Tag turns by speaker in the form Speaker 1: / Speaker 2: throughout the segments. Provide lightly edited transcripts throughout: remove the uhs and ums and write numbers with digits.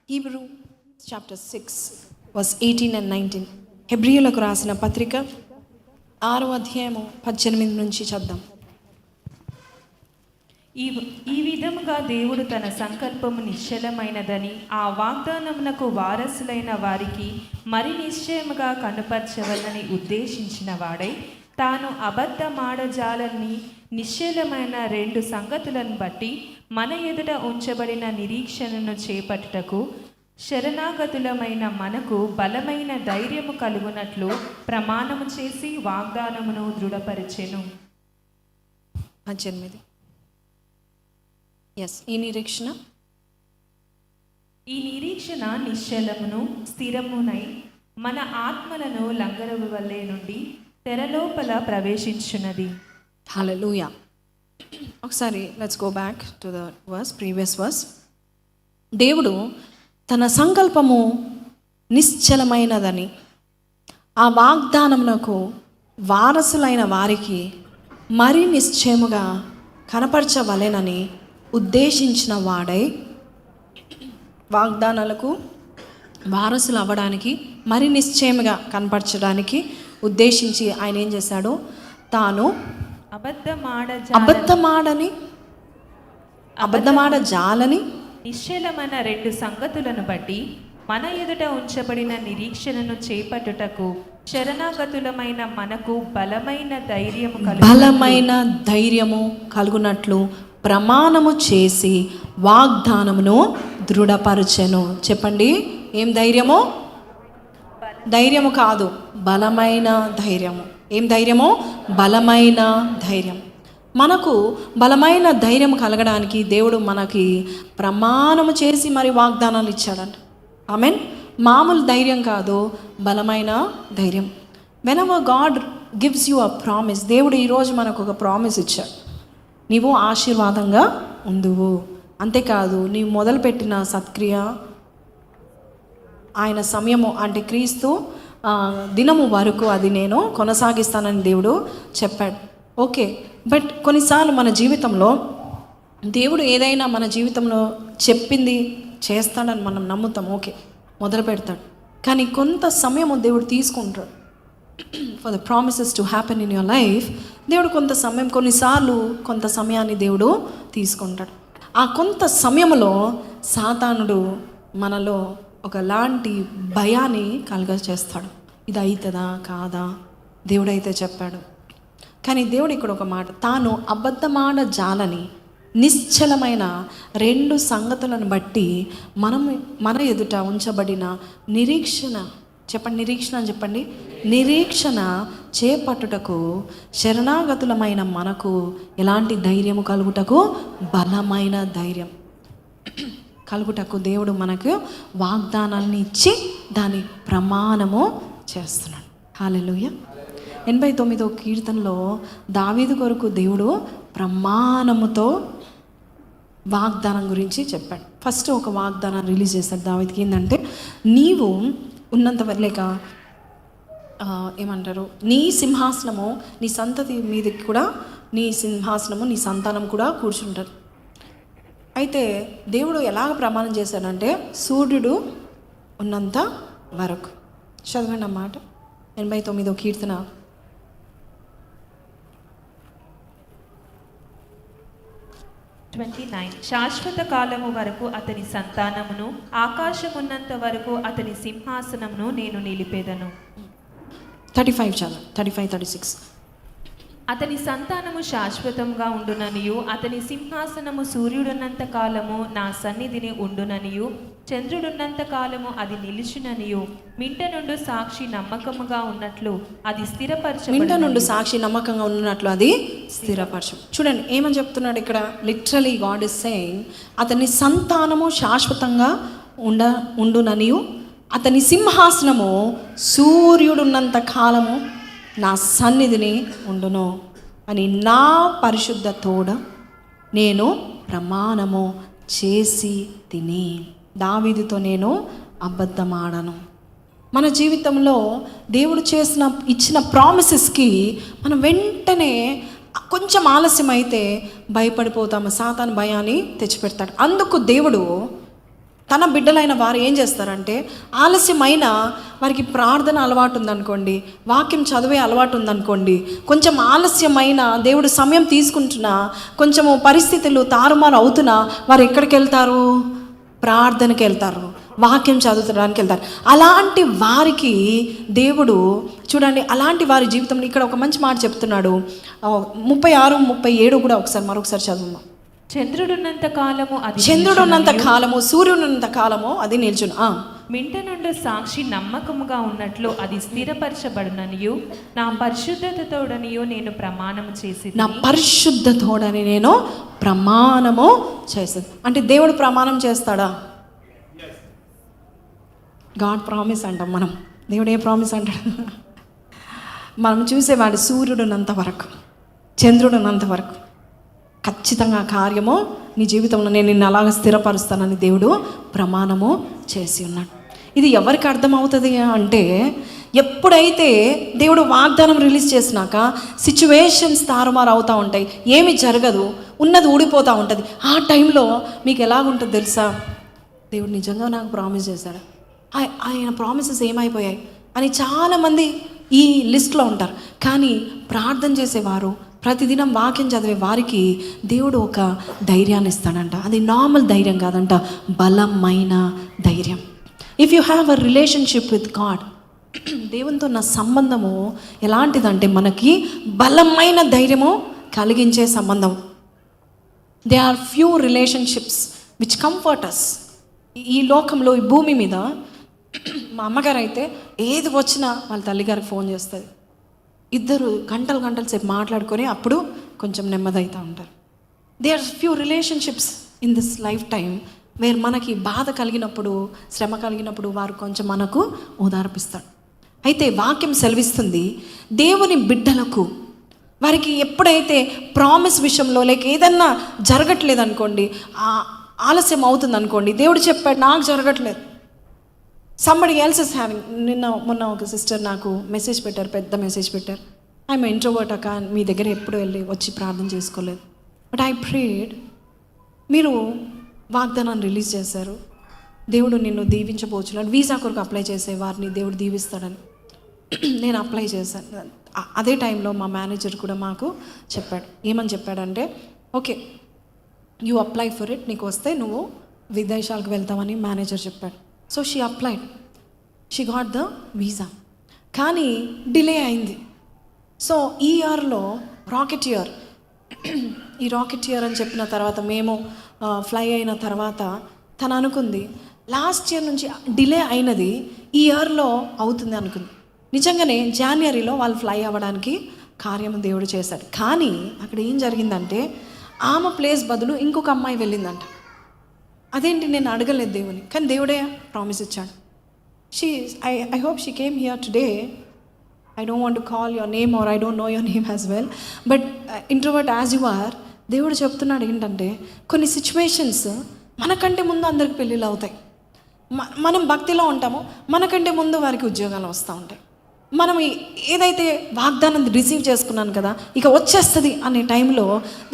Speaker 1: Hebrew chapter 6 verse 18 and 19. హెబ్రీయులకు రాసిన పత్రిక 6వ అధ్యాయము 18 నుంచి చద్దాం.
Speaker 2: ఈ విధముగా దేవుడు తన సంకల్పము నిశ్చలమైనదని ఆ వాగ్దానమునకు వారసులైన వారికి మరి నిశ్చయముగా కనుపరచవలని ఉద్దేశించిన వాడై తాను అబద్ధమాడజాలని నిశ్చలమైన 2 సంగతులను బట్టి మన ఎదుట ఉంచబడిన నిరీక్షణను చేపట్టుటకు శరణాగతులమైన మనకు బలమైన ధైర్యము కలుగునట్లు ప్రమాణము చేసి వాగ్దానమును దృఢపరిచెను.
Speaker 1: 18. ఈ
Speaker 2: నిరీక్షణ నిశ్చలమును స్థిరమునై మన ఆత్మలను లంగరవు వల్లే నుండి తెరలోపల ప్రవేశించున్నది.
Speaker 1: హల్లెలూయా. ఒకసారి let's go back to the previous verse. దేవుడు తన సంకల్పము నిశ్చలమైనదని ఆ వాగ్దానమునకు వారసులైన వారికి మరి నిశ్చయముగా కనపరచవలెనని ఉద్దేశించిన వాడై, వాగ్దానాలకు వారసులు అవ్వడానికి మరి నిశ్చయముగా కనపరచడానికి ఉద్దేశించి ఆయన ఏం చేశాడు? తాను అబద్ధమాడజాలని
Speaker 2: నిశ్చలమైన 2 సంగతులను బట్టి మన ఎదుట ఉంచబడిన నిరీక్షణను చేపట్టుటకు శరణాగతులమైన మనకు బలమైన ధైర్యము కలుగునట్లు ప్రమాణము చేసి వాగ్దానమును దృఢపరచెను. చెప్పండి, ఏం ధైర్యము? ధైర్యము కాదు, బలమైన ధైర్యము. ఏం ధైర్యము? బలమైన ధైర్యం. మనకు బలమైన ధైర్యం కలగడానికి దేవుడు మనకి ప్రమాణము చేసి మరి వాగ్దానాలు ఇచ్చాడంట. ఆమెన్. మామూలు ధైర్యం కాదు, బలమైన ధైర్యం. Whenever God gives you a promise, దేవుడు ఈరోజు మనకు ఒక ప్రామిస్ ఇచ్చాడు. నీవు ఆశీర్వాదంగా ఉండువు. అంతేకాదు, నీవు మొదలుపెట్టిన సత్క్రియ ఆయన సమయము అంటే క్రీస్తు దినము వరకు అది నేను కొనసాగిస్తానని దేవుడు చెప్పాడు. ఓకే, బట్ కొన్నిసార్లు మన జీవితంలో దేవుడు ఏదైనా మన జీవితంలో చెప్పింది చేస్తాడని మనం నమ్ముతాం. ఓకే, మొదలు పెడతాడు. కానీ కొంత సమయము దేవుడు తీసుకుంటాడు. For the promises to happen in your life దేవుడు కొన్నిసార్లు కొంత సమయాన్ని దేవుడు తీసుకుంటాడు. ఆ కొంత సమయంలో సాతానుడు మనలో ఒకలాంటి భయాన్ని చేస్తాడు. ఇది అవుతుందా కాదా? దేవుడైతే చెప్పాడు. కానీ దేవుడు ఇక్కడ ఒక మాట, తాను అబద్ధమాడజాలని నిశ్చలమైన 2 సంగతులను బట్టి మన ఎదుట ఉంచబడిన నిరీక్షణ, చెప్పండి నిరీక్షణ అని చెప్పండి, నిరీక్షణ చేపట్టుటకు శరణాగతులమైన మనకు ఎలాంటి ధైర్యము కలుగుటకు? బలమైన ధైర్యం కలుగుటకు దేవుడు మనకు వాగ్దానాన్ని ఇచ్చి దాని ప్రమాణము చేస్తున్నాడు. హల్లెలూయా. 89వ కీర్తనలో దావీదు కొరకు దేవుడు ప్రమాణముతో వాగ్దానం గురించి చెప్పాడు. ఫస్ట్ ఒక వాగ్దానం రిలీజ్ చేశాడు దావీదుకి. ఏంటంటే, నీవు ఉన్నంత లేక ఏమంటారు, నీ సింహాసనము నీ సంతతి మీదకి కూడా, నీ సింహాసనము నీ సంతానం కూడా కూర్చుంటారు. అయితే దేవుడు ఎలాగ ప్రమాణం చేశాడంటే, సూర్యుడు ఉన్నంత వరకు. చదవండి అన్నమాట 89వ కీర్తన 29. శాశ్వత కాలము వరకు అతని సంతానమును, ఆకాశమున్నంత వరకు అతని సింహాసనమును నేను నిలిపేదను.
Speaker 1: 35 చదవండి. 35, 36.
Speaker 2: అతని సంతానము శాశ్వతంగా ఉండుననియు, అతని సింహాసనము సూర్యుడున్నంత కాలము నా సన్నిధిని ఉండుననియు, చంద్రుడున్నంత కాలము అది నిలుచుననియు, మింట నుండి సాక్షి నమ్మకముగా ఉన్నట్లు అది
Speaker 1: స్థిరపరచు. చూడండి ఏమని చెప్తున్నాడు ఇక్కడ. లిటరలీ గాడ్ ఇస్ సేయింగ్, అతని సంతానము శాశ్వతంగా ఉండుననియు, అతని సింహాసనము సూర్యుడున్నంత కాలము నా సన్నిధిని ఉండును అని నా పరిశుద్ధ తోడ నేను ప్రమాణము చేసి తిని. దావీదుతో నేను అబద్ధమాడను. మన జీవితంలో దేవుడు ఇచ్చిన ప్రామిసెస్కి మనం వెంటనే కొంచెం ఆలస్యం అయితే భయపడిపోతాము. సాతాను భయాన్ని తెచ్చిపెడతాడు. అందుకు దేవుడు
Speaker 2: తన బిడ్డలైన వారు ఏం చేస్తారంటే, ఆలస్యమైన వారికి ప్రార్థన అలవాటు ఉందనుకోండి, వాక్యం చదివే అలవాటు ఉందనుకోండి, కొంచెం ఆలస్యమైన దేవుడు సమయం తీసుకుంటున్నా, కొంచెము పరిస్థితులు తారుమారు అవుతున్నా వారు ఎక్కడికి వెళ్తారు? ప్రార్థనకి వెళ్తారు, వాక్యం చదువుకోవడానికి వెళ్తారు. అలాంటి వారికి దేవుడు చూడండి, అలాంటి వారి జీవితంలో ఇక్కడ ఒక మంచి మాట చెప్తున్నాడు. 36, 37 కూడా మరొకసారి చదువు.
Speaker 3: చంద్రుడున్నంత కాలము అది
Speaker 2: చంద్రుడున్నంత కాలము, సూర్యుడున్నంత కాలము అది నిల్చును.
Speaker 3: మింట నుండి సాక్షి నమ్మకముగా ఉన్నట్లు అది స్థిరపరచబడుననియు నా పరిశుద్ధతతోడనియు నేను ప్రమాణము చేసి,
Speaker 2: నా పరిశుద్ధతోడని నేను ప్రమాణము చేసేది. అంటే దేవుడు ప్రమాణం చేస్తాడా? గాడ్ ప్రామిస్ అంటాం మనం. దేవుడు ఏ ప్రామిస్ అంటాడు? మనం చూసేవాడు సూర్యుడున్నంత వరకు, చంద్రుడున్నంత వరకు ఖచ్చితంగా కార్యము నీ జీవితంలో నేను నిన్ను అలాగ స్థిరపరుస్తానని దేవుడు ప్రమాణము చేసి ఉన్నాడు. ఇది ఎవరికి అర్థమవుతుంది అంటే, ఎప్పుడైతే దేవుడు వాగ్దానం రిలీజ్ చేసినాక సిచ్యువేషన్స్ తారుమారు అవుతూ ఉంటాయి, ఏమి జరగదు, ఉన్నది ఊడిపోతూ ఉంటుంది. ఆ టైంలో మీకు ఎలాగుంటుంది తెలుసా? దేవుడు నిజంగా నాకు ప్రామిస్ చేశాడు, ఆయన ప్రామిసెస్ ఏమైపోయాయి అని చాలామంది ఈ లిస్ట్లో ఉంటారు. కానీ ప్రార్థన చేసేవారు, ప్రతిదినం వాక్యం చదివే వారికి దేవుడు ఒక ధైర్యాన్ని ఇస్తాడంట. అది నార్మల్ ధైర్యం కాదంట, బలమైన ధైర్యం. If you have a relationship with God, దేవునితో నా సంబంధము ఎలాంటిదంటే మనకి బలమైన ధైర్యము కలిగించే సంబంధం. They are few relationships which comfort us. ఈ లోకంలో, ఈ భూమి మీద మా అమ్మగారు అయితే ఏది వచ్చినా వాళ్ళ తల్లిగారికి ఫోన్ చేస్తుంది. ఇద్దరు గంటలు సేపు మాట్లాడుకొని అప్పుడు కొంచెం నెమ్మదవుతూ ఉంటారు. They are few relationships in this life time where మనకి బాధ కలిగినప్పుడు, శ్రమ కలిగినప్పుడు వారు కొంచెం మనకు ఓదార్పిస్తాడు. అయితే వాక్యం సెలవిస్తుంది, దేవుని బిడ్డలకు వారికి ఎప్పుడైతే ప్రామిస్ విషయంలో లేక ఏదన్నా జరగట్లేదు అనుకోండి, ఆలస్యం అవుతుంది అనుకోండి, దేవుడు చెప్పాడు నాకు జరగట్లేదు, సంబడి ఎల్స్ ఇస్ హ్యావింగ్. మొన్న ఒక సిస్టర్ నాకు మెసేజ్ పెట్టారు, పెద్ద మెసేజ్ పెట్టారు. ఐఎమ్ ఇంట్రోవర్ట్ అక్క, మీ దగ్గర ఎప్పుడు వెళ్ళి వచ్చి ప్రార్థన చేసుకోలేదు, బట్ ఐ ప్రేడ్. మీరు వాగ్దానాన్ని రిలీజ్ చేశారు, దేవుడు నిన్ను దీవించబోచున్నాడు, వీసా కొరకు అప్లై చేసే వారిని దేవుడు దీవిస్తాడని నేను అప్లై చేశాను. అదే టైంలో మా మేనేజర్ కూడా మాకు చెప్పాడు. ఏమని చెప్పాడంటే, okay you apply for it, నీకు వస్తే నువ్వు విదేశాలకు వెళ్తామని మేనేజర్ చెప్పాడు. So she applied, she got the visa. కానీ డిలే అయింది. సో ఈ ఇయర్లో రాకెటియర్, ఈ రాకెటియర్ అని చెప్పిన తర్వాత మేము ఫ్లై అయిన తర్వాత తను అనుకుంది లాస్ట్ ఇయర్ నుంచి డిలే అయినది ఈ ఇయర్లో అవుతుంది అనుకుంది. నిజంగానే జనవరిలో వాళ్ళు ఫ్లై అవ్వడానికి కార్యం దేవుడు చేశాడు. కానీ అక్కడ ఏం జరిగిందంటే ఆమె ప్లేస్ బదులు ఇంకొక అమ్మాయి వెళ్ళిందంట. అదేంటి నేను అడగలేదు దేవుని, కానీ దేవుడే ప్రామిస్ ఇచ్చాడు. I hope she came here today. I don't want to call your name or I don't know your name as well, but introvert as you are, దేవుడు చెప్తున్నాడు ఏంటంటే కొన్ని సిచ్యువేషన్స్ మనకంటే ముందు అందరికి పెళ్ళిళ్ళు అవుతాయి. మనం భక్తిలో ఉంటామో మనకంటే ముందు వారికి ఉద్యోగాలు వస్తూ ఉంటాయి. మనం ఏదైతే వాగ్దానం రిసీవ్ చేసుకున్నాను కదా ఇక వచ్చేస్తుంది అనే టైంలో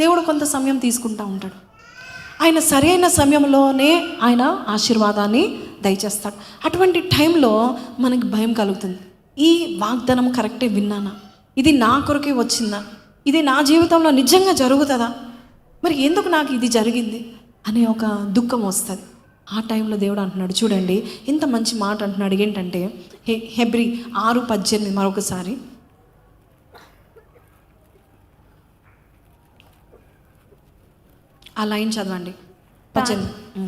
Speaker 2: దేవుడు కొంత సమయం తీసుకుంటూ ఉంటాడు. ఆయన సరైన సమయంలోనే ఆయన ఆశీర్వాదాన్ని దయచేస్తాడు. అటువంటి టైంలో మనకి భయం కలుగుతుంది. ఈ వాగ్దానం కరెక్టే విన్నానా, ఇది నా కొరకే వచ్చిందా, ఇది నా జీవితంలో నిజంగా జరుగుతుందా, మరి ఎందుకు నాకు ఇది జరిగింది అనే ఒక దుఃఖం వస్తుంది. ఆ టైంలో దేవుడు అంటున్నాడు, చూడండి ఇంత మంచి మాట అంటున్నాడు. ఏంటంటే హెబ్రీ 6:18 మరొకసారి, ఆ లైన్ చదవండి. 18.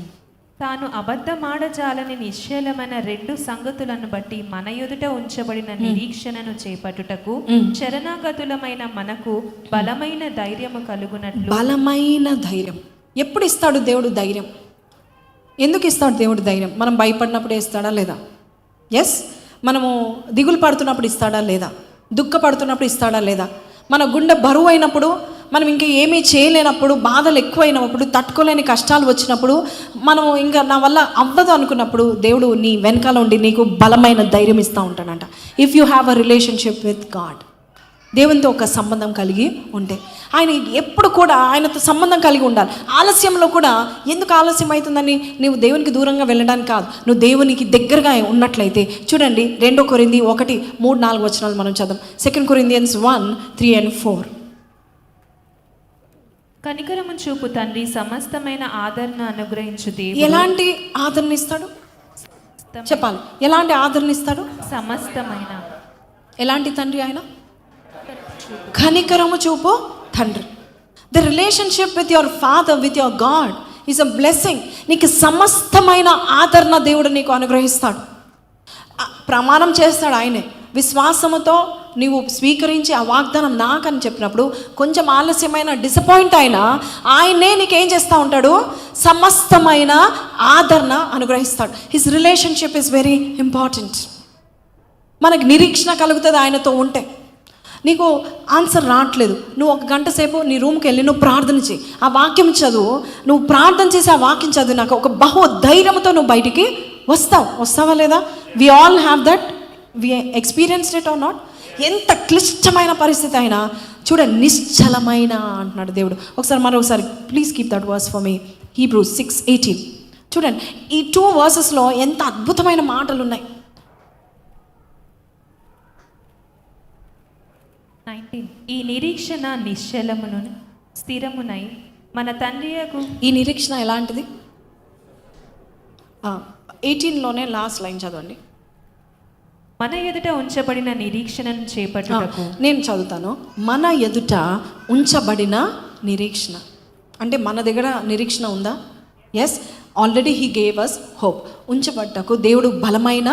Speaker 3: తాను అబద్ధమాడజాలని నిశ్చలమైన 2 సంగతులను బట్టి మన ఎదుట ఉంచబడిన నిరీక్షణను చేపట్టుటకు శరణాగతులమైన మనకు బలమైన ధైర్యము కలుగునట్లు.
Speaker 2: బలమైన ధైర్యం ఎప్పుడు ఇస్తాడు దేవుడు? ధైర్యం ఎందుకు ఇస్తాడు దేవుడు? ధైర్యం మనం భయపడినప్పుడు ఇస్తాడా లేదా? ఎస్. మనము దిగులు పడుతున్నప్పుడు ఇస్తాడా లేదా? దుఃఖపడుతున్నప్పుడు ఇస్తాడా లేదా? మన గుండె బరువు అయినప్పుడు, మనం ఇంకా ఏమీ చేయలేనప్పుడు, బాధలు ఎక్కువైనప్పుడు, తట్టుకోలేని కష్టాలు వచ్చినప్పుడు, మనం ఇంకా నా వల్ల అవ్వదు అనుకున్నప్పుడు దేవుడు నీ వెనకాల ఉండి నీకు బలమైన ధైర్యం ఇస్తూ ఉంటాడంట. If you have a relationship with God, దేవునితో ఒక సంబంధం కలిగి ఉంటే. ఆయన ఎప్పుడు కూడా ఆయనతో సంబంధం కలిగి ఉండాలి. ఆలస్యంలో కూడా ఎందుకు ఆలస్యం అవుతుందని నువ్వు దేవునికి దూరంగా వెళ్ళడానికి కాదు, నువ్వు దేవునికి దగ్గరగా ఉన్నట్లయితే. చూడండి 2 కొరింథీ 1:3-4 మనం చదువు. 2 Corinthians 1:3-4.
Speaker 3: కనికరము చూపు తండ్రి సమస్తమైన ఆదరణ అనుగ్రహించు దేవుడు.
Speaker 2: ఎలాంటి ఆదరణ ఇస్తాడు చెప్పాలి? ఎలాంటి ఆదరణ ఇస్తాడు?
Speaker 3: సమస్తమైన.
Speaker 2: ఎలాంటి తండ్రి ఆయన? కనికరము చూపు తండ్రి. The relationship with your father, with your God is a blessing. నీకు సమస్తమైన ఆదరణ దేవుడు నీకు అనుగ్రహిస్తాడు. ప్రమాణం చేస్తాడు ఆయనే. విశ్వాసముతో నీవు స్వీకరించి ఆ వాగ్దానం నాకని చెప్పినప్పుడు కొంచెం ఆలస్యమైన డిసప్పాయింట్ అయినా ఆయనే నీకేం చేస్తూ ఉంటాడు? సమస్తమైన ఆదరణ అనుగ్రహిస్తాడు. His relationship is very important. మనకు నిరీక్షణ కలుగుతుంది ఆయనతో ఉంటే. నీకు ఆన్సర్ రావట్లేదు, నువ్వు 1 గంట సేపు నీ రూమ్కి వెళ్ళి నువ్వు ప్రార్థన చేయి, ఆ వాక్యం చదువు. నువ్వు ప్రార్థన చేసి ఆ వాక్యం చదువు, నాకు ఒక బహు ధైర్యంతో నువ్వు బయటికి వస్తావా లేదా? We all have that. We experienced it or not? ఎంత క్లిష్టమైన పరిస్థితి అయినా చూడండి, నిశ్చలమైన అంటున్నాడు దేవుడు. మరొకసారి please keep that verse for me. Hebrews 6:18. చూడండి, ఈ 2 వర్సెస్లో ఎంత అద్భుతమైన మాటలు ఉన్నాయి.
Speaker 3: 19. ఈ నిరీక్షణ నిశ్చలమును స్థిరమునై మన తండ్రియకు.
Speaker 2: ఈ నిరీక్షణ ఎలాంటిది? 18లోనే లాస్ట్ లైన్ చదవండి.
Speaker 3: మన ఎదుట ఉంచబడిన నిరీక్షణను చేపట్టుటకు.
Speaker 2: నేను చదువుతాను. మన ఎదుట ఉంచబడిన నిరీక్షణ అంటే మన దగ్గర నిరీక్షణ ఉందా? Yes, already he gave us hope. ఉంచబడ్డకు దేవుడు బలమైన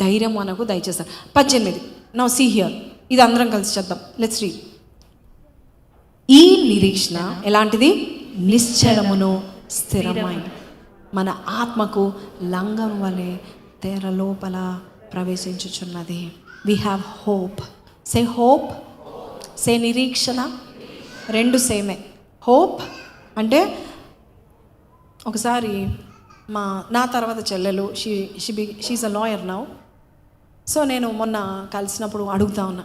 Speaker 2: ధైర్యం మనకు దయచేస్తాడు. 18. నౌ సీ హియర్, ఇది అందరం కలిసి చేద్దాం. Let's read. ఈ నిరీక్షణ ఎలాంటిది? నిశ్చలమును స్థిరమైన, మన ఆత్మకు లంగం వలె తెర లోపల ప్రవేశించుచున్నది. We have hope. Say hope, say నిరీక్షణ. 2 సేమే. హోప్ అంటే ఒకసారి నా తర్వాత చెల్లెలు she is a lawyer now. So నేను మొన్న కలిసినప్పుడు అడుగుతా ఉన్నా,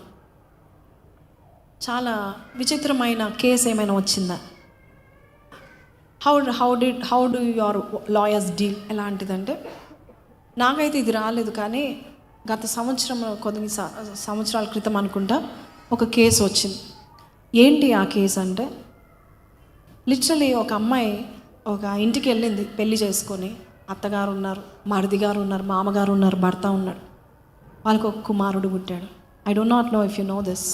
Speaker 2: చాలా విచిత్రమైన కేసు ఏమైనా వచ్చిందా? How do your lawyers deal? ఎలాంటిదంటే, నాకైతే ఇది రాలేదు, కానీ గత కొన్ని సంవత్సరాల క్రితం అనుకుంటా ఒక కేసు వచ్చింది. ఏంటి ఆ కేసు అంటే, లిటరలీ ఒక అమ్మాయి ఒక ఇంటికి వెళ్ళింది పెళ్లి చేసుకొని. అత్తగారు ఉన్నారు, మరిది గారు ఉన్నారు, మామగారు ఉన్నారు, భర్త ఉన్నాడు. వాళ్ళకు ఒక కుమారుడు పుట్టాడు. I don't not know if you know this.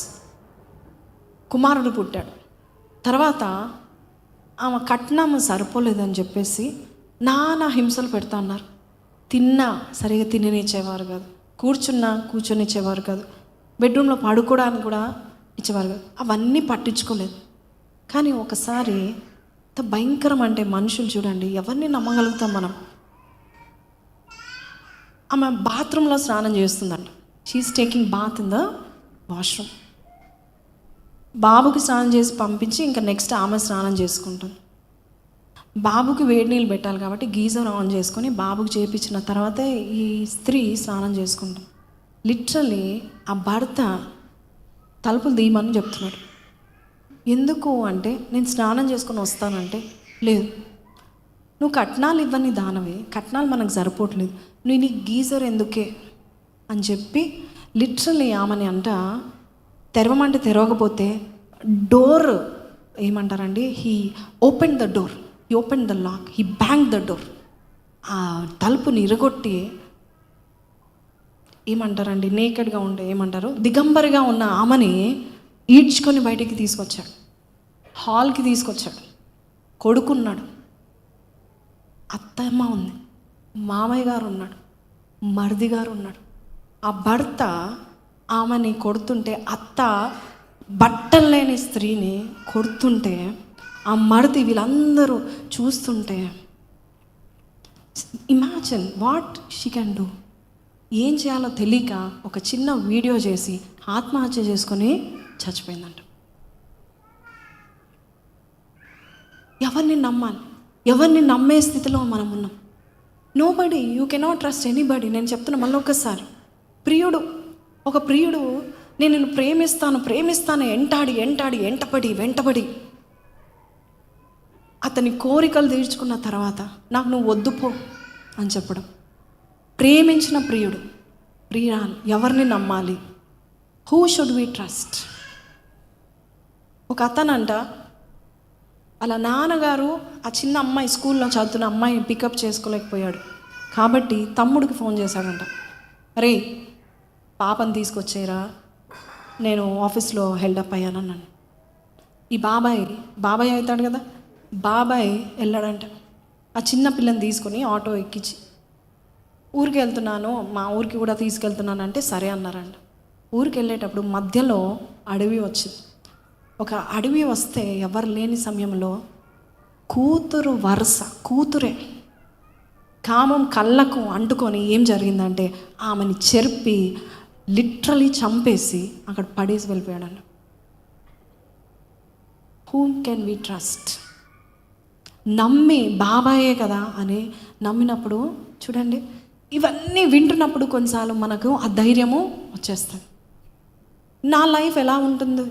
Speaker 2: కుమారుడు పుట్టాడు. తర్వాత ఆమె కట్నం సరిపోలేదని చెప్పేసి నానా హింసలు పెడతా అన్నారు. తిన్నా సరిగా తిననిచ్చేవారు కాదు, కూర్చొనిచ్చేవారు కాదు, బెడ్రూమ్లో పడుకోవడానికి కూడా ఇచ్చేవారు కాదు. అవన్నీ పట్టించుకోలేదు. కానీ ఒకసారి ఎంత భయంకరం అంటే, మనుషులు చూడండి, ఎవరిని నమ్మగలుగుతాం మనం? ఆమె బాత్రూంలో స్నానం చేస్తుందంట. She's taking bath in the washroom. బాబుకి స్నానం చేసి పంపించి ఇంకా నెక్స్ట్ ఆమె స్నానం చేసుకుంటుంది. బాబుకి వేడి నీళ్ళు పెట్టాలి కాబట్టి గీజర్ ఆన్ చేసుకొని బాబుకి చేయించిన తర్వాత ఈ స్త్రీ స్నానం చేసుకుంటాం. లిటరలీ ఆ భర్త తలుపులు తీయమని చెప్తున్నాడు. ఎందుకు అంటే, నేను స్నానం చేసుకొని వస్తానంటే, లేదు, నువ్వు కట్నాలు ఇవ్వని దానవే, కట్నాలు మనకు సరిపోవట్లేదు, నువ్వు నీ గీజర్ ఎందుకే అని చెప్పి లిటరలీ ఆమెని తెరవమంటే తెరవకపోతే డోర్ ఏమంటారండి, he open the door, he open the lock, he bang the door. ఆ తలుపుని ఇరగొట్టి ఏమంటారండి, నేకెడ్గా ఉండే ఏమంటారు, దిగంబరిగా ఉన్న ఆమెని ఈడ్చుకొని బయటికి తీసుకొచ్చాడు. హాల్కి తీసుకొచ్చాడు. కొడుకున్నాడు, అత్తమ్మ ఉంది, మామయ్య గారు ఉన్నాడు, మరిది గారు ఉన్నాడు. ఆ భర్త ఆమెని కొడుతుంటే, అత్త బట్టలు లేని స్త్రీని కొడుతుంటే, ఆ మరిది వీళ్ళందరూ చూస్తుంటే, imagine what she can do. ఏం చేయాలో తెలియక ఒక చిన్న వీడియో చేసి ఆత్మహత్య చేసుకొని చచ్చిపోయిందంట. ఎవరిని నమ్మాలి? ఎవరిని నమ్మే స్థితిలో మనం ఉన్నాం. Nobody, you cannot trust anybody. నేను చెప్తున్నా మళ్ళీ ఒకసారి, ఒక ప్రియుడు నేను నిన్ను ప్రేమిస్తాను వెంటబడి అతని కోరికలు తీర్చుకున్న తర్వాత నాకు నువ్వు వద్దు పో అని చెప్పడం. ప్రేమించిన ప్రియురాలు ఎవరిని నమ్మాలి? Who should we trust? ఒక అతనంట అలా నాన్నగారు ఆ చిన్న అమ్మాయి, స్కూల్లో చదువుతున్న అమ్మాయిని పికప్ చేసుకోలేకపోయాడు కాబట్టి తమ్ముడికి ఫోన్ చేశాడంట, అరే పాపని తీసుకొచ్చేరా, నేను ఆఫీస్లో హెల్డప్ అయ్యానన్నాను. ఈ బాబాయ్ అవుతాడు కదా, బాబాయ్ వెళ్ళాడంట ఆ చిన్న పిల్లని తీసుకొని ఆటో ఎక్కించి ఊరికి వెళ్తున్నాను, మా ఊరికి కూడా తీసుకెళ్తున్నాను అంటే సరే అన్నారంట. ఊరికి వెళ్ళేటప్పుడు మధ్యలో అడవి వచ్చింది. ఒక అడవి వస్తే ఎవరు లేని సమయంలో కూతురే కామం కళ్ళకు అంటుకొని ఏం జరిగిందంటే ఆమెని చెరిపి లిటరలీ చంపేసి అక్కడ పడేసి వెళ్ళిపోయాడంట. Whom can we trust? నమ్మి బాబాయే కదా అని నమ్మినప్పుడు చూడండి, ఇవన్నీ వింటున్నప్పుడు కొన్నిసార్లు మనకు ఆ ధైర్యము వచ్చేస్తుంది. నా లైఫ్ ఎలా ఉంటుంది,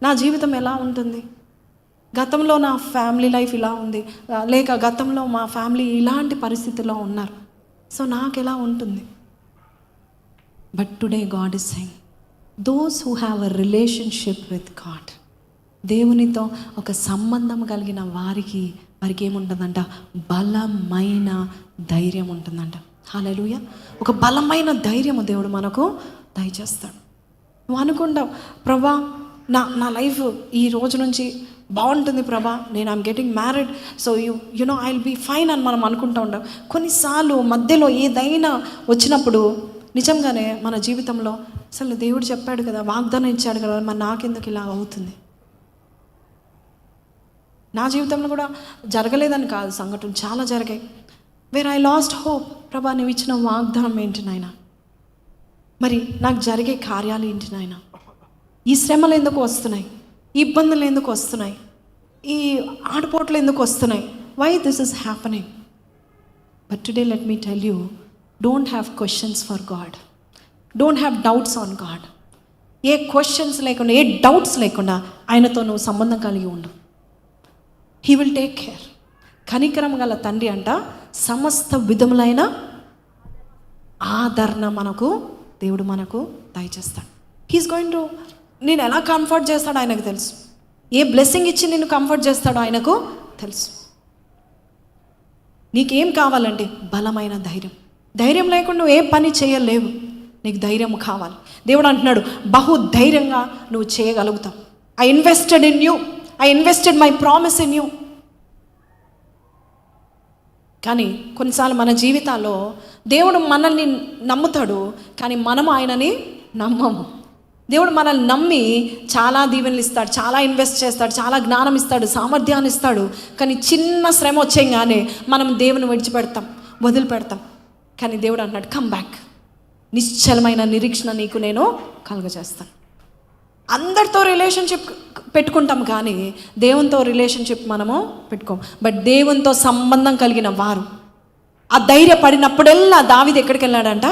Speaker 2: నా జీవితం ఎలా ఉంటుంది, గతంలో నా ఫ్యామిలీ లైఫ్ ఇలా ఉంది, లేక గతంలో మా ఫ్యామిలీ ఇలాంటి పరిస్థితిలో ఉన్నారు, సో నాకు ఎలా ఉంటుంది? But today God is saying those who have a relationship with God, దేవునితో ఒక సంబంధం కలిగిన వారికి ఏముంటుందంట? బలమైన ధైర్యం ఉంటుందంట. హల్లెలూయా. ఒక బలమైన ధైర్యము దేవుడు మనకు దయచేస్తాడు. నువ్వు అనుకుంటావు, ప్రభా నా లైఫ్ ఈ రోజు నుంచి బాగుంటుంది ప్రభా, నేను I'm getting married, so you know I will be fine అని మనం అనుకుంటూ ఉంటాం. కొన్నిసార్లు మధ్యలో ఏదైనా వచ్చినప్పుడు నిజంగానే మన జీవితంలో అసలు దేవుడు చెప్పాడు కదా, వాగ్దానం ఇచ్చాడు కదా, మరి నాకెందుకు ఇలా అవుతుంది? నా జీవితంలో కూడా జరగలేదని కాదు, సంఘటనలు చాలా జరిగాయి వేర్ ఐ లాస్ట్ హోప్. ప్రభా నువ్వు ఇచ్చిన వాగ్దానం ఏంటి నాయన, మరి నాకు జరిగే కార్యాలు ఏంటి నాయన, ఈ శ్రమలు ఎందుకు వస్తున్నాయి, ఈ ఇబ్బందులు ఎందుకు వస్తున్నాయి, ఈ ఆటపోట్లు ఎందుకు వస్తున్నాయి, why this is happening? But today let me tell you, don't have questions for God, don't have doubts on God. ఏ క్వశ్చన్స్ లేకుండా, ఏ డౌట్స్ లేకుండా ఆయనతో నువ్వు సంబంధం కలిగి ఉండు. He will take care. కనికరం గల తండ్రి అంట సమస్త విధములైన ఆదరణ దేవుడు మనకు దయచేస్తాడు. హీస్ గోయింగ్ టు, నేను ఎలా కంఫర్ట్ చేస్తాడో ఆయనకు తెలుసు, ఏ బ్లెస్సింగ్ ఇచ్చి నిన్ను కంఫర్ట్ చేస్తాడో ఆయనకు తెలుసు. నీకేం కావాలంటే బలమైన ధైర్యం లేకుండా నువ్వు ఏ పని చేయలేవు, నీకు ధైర్యం కావాలి. దేవుడు అంటున్నాడు బహుధైర్యంగా నువ్వు చేయగలుగుతావు. I invested in you, I invested my promise in you. కానీ కొన్నిసార్లు మన జీవితాల్లో దేవుడు మనల్ని నమ్ముతాడు, కానీ మనం ఆయనని నమ్మము. దేవుడు మనల్ని నమ్మి చాలా దీవెనలు ఇస్తాడు, చాలా ఇన్వెస్ట్ చేస్తాడు, చాలా జ్ఞానం ఇస్తాడు, సామర్థ్యాన్ని ఇస్తాడు. కానీ చిన్న శ్రమ వచ్చేగానే మనం దేవుని విడిచిపెడతాం, వదిలిపెడతాం. కానీ దేవుడు అన్నాడు కమ్ బ్యాక్, నిశ్చలమైన నిరీక్షణ నీకు నేను కలుగజేస్తాను. అందరితో రిలేషన్షిప్ పెట్టుకుంటాం కానీ దేవునితో రిలేషన్షిప్ మనము పెట్టుకోం. బట్ దేవునితో సంబంధం కలిగిన వారు ఆ ధైర్యపడినప్పుడల్లా దావీదు ఎక్కడికి వెళ్ళాడంట?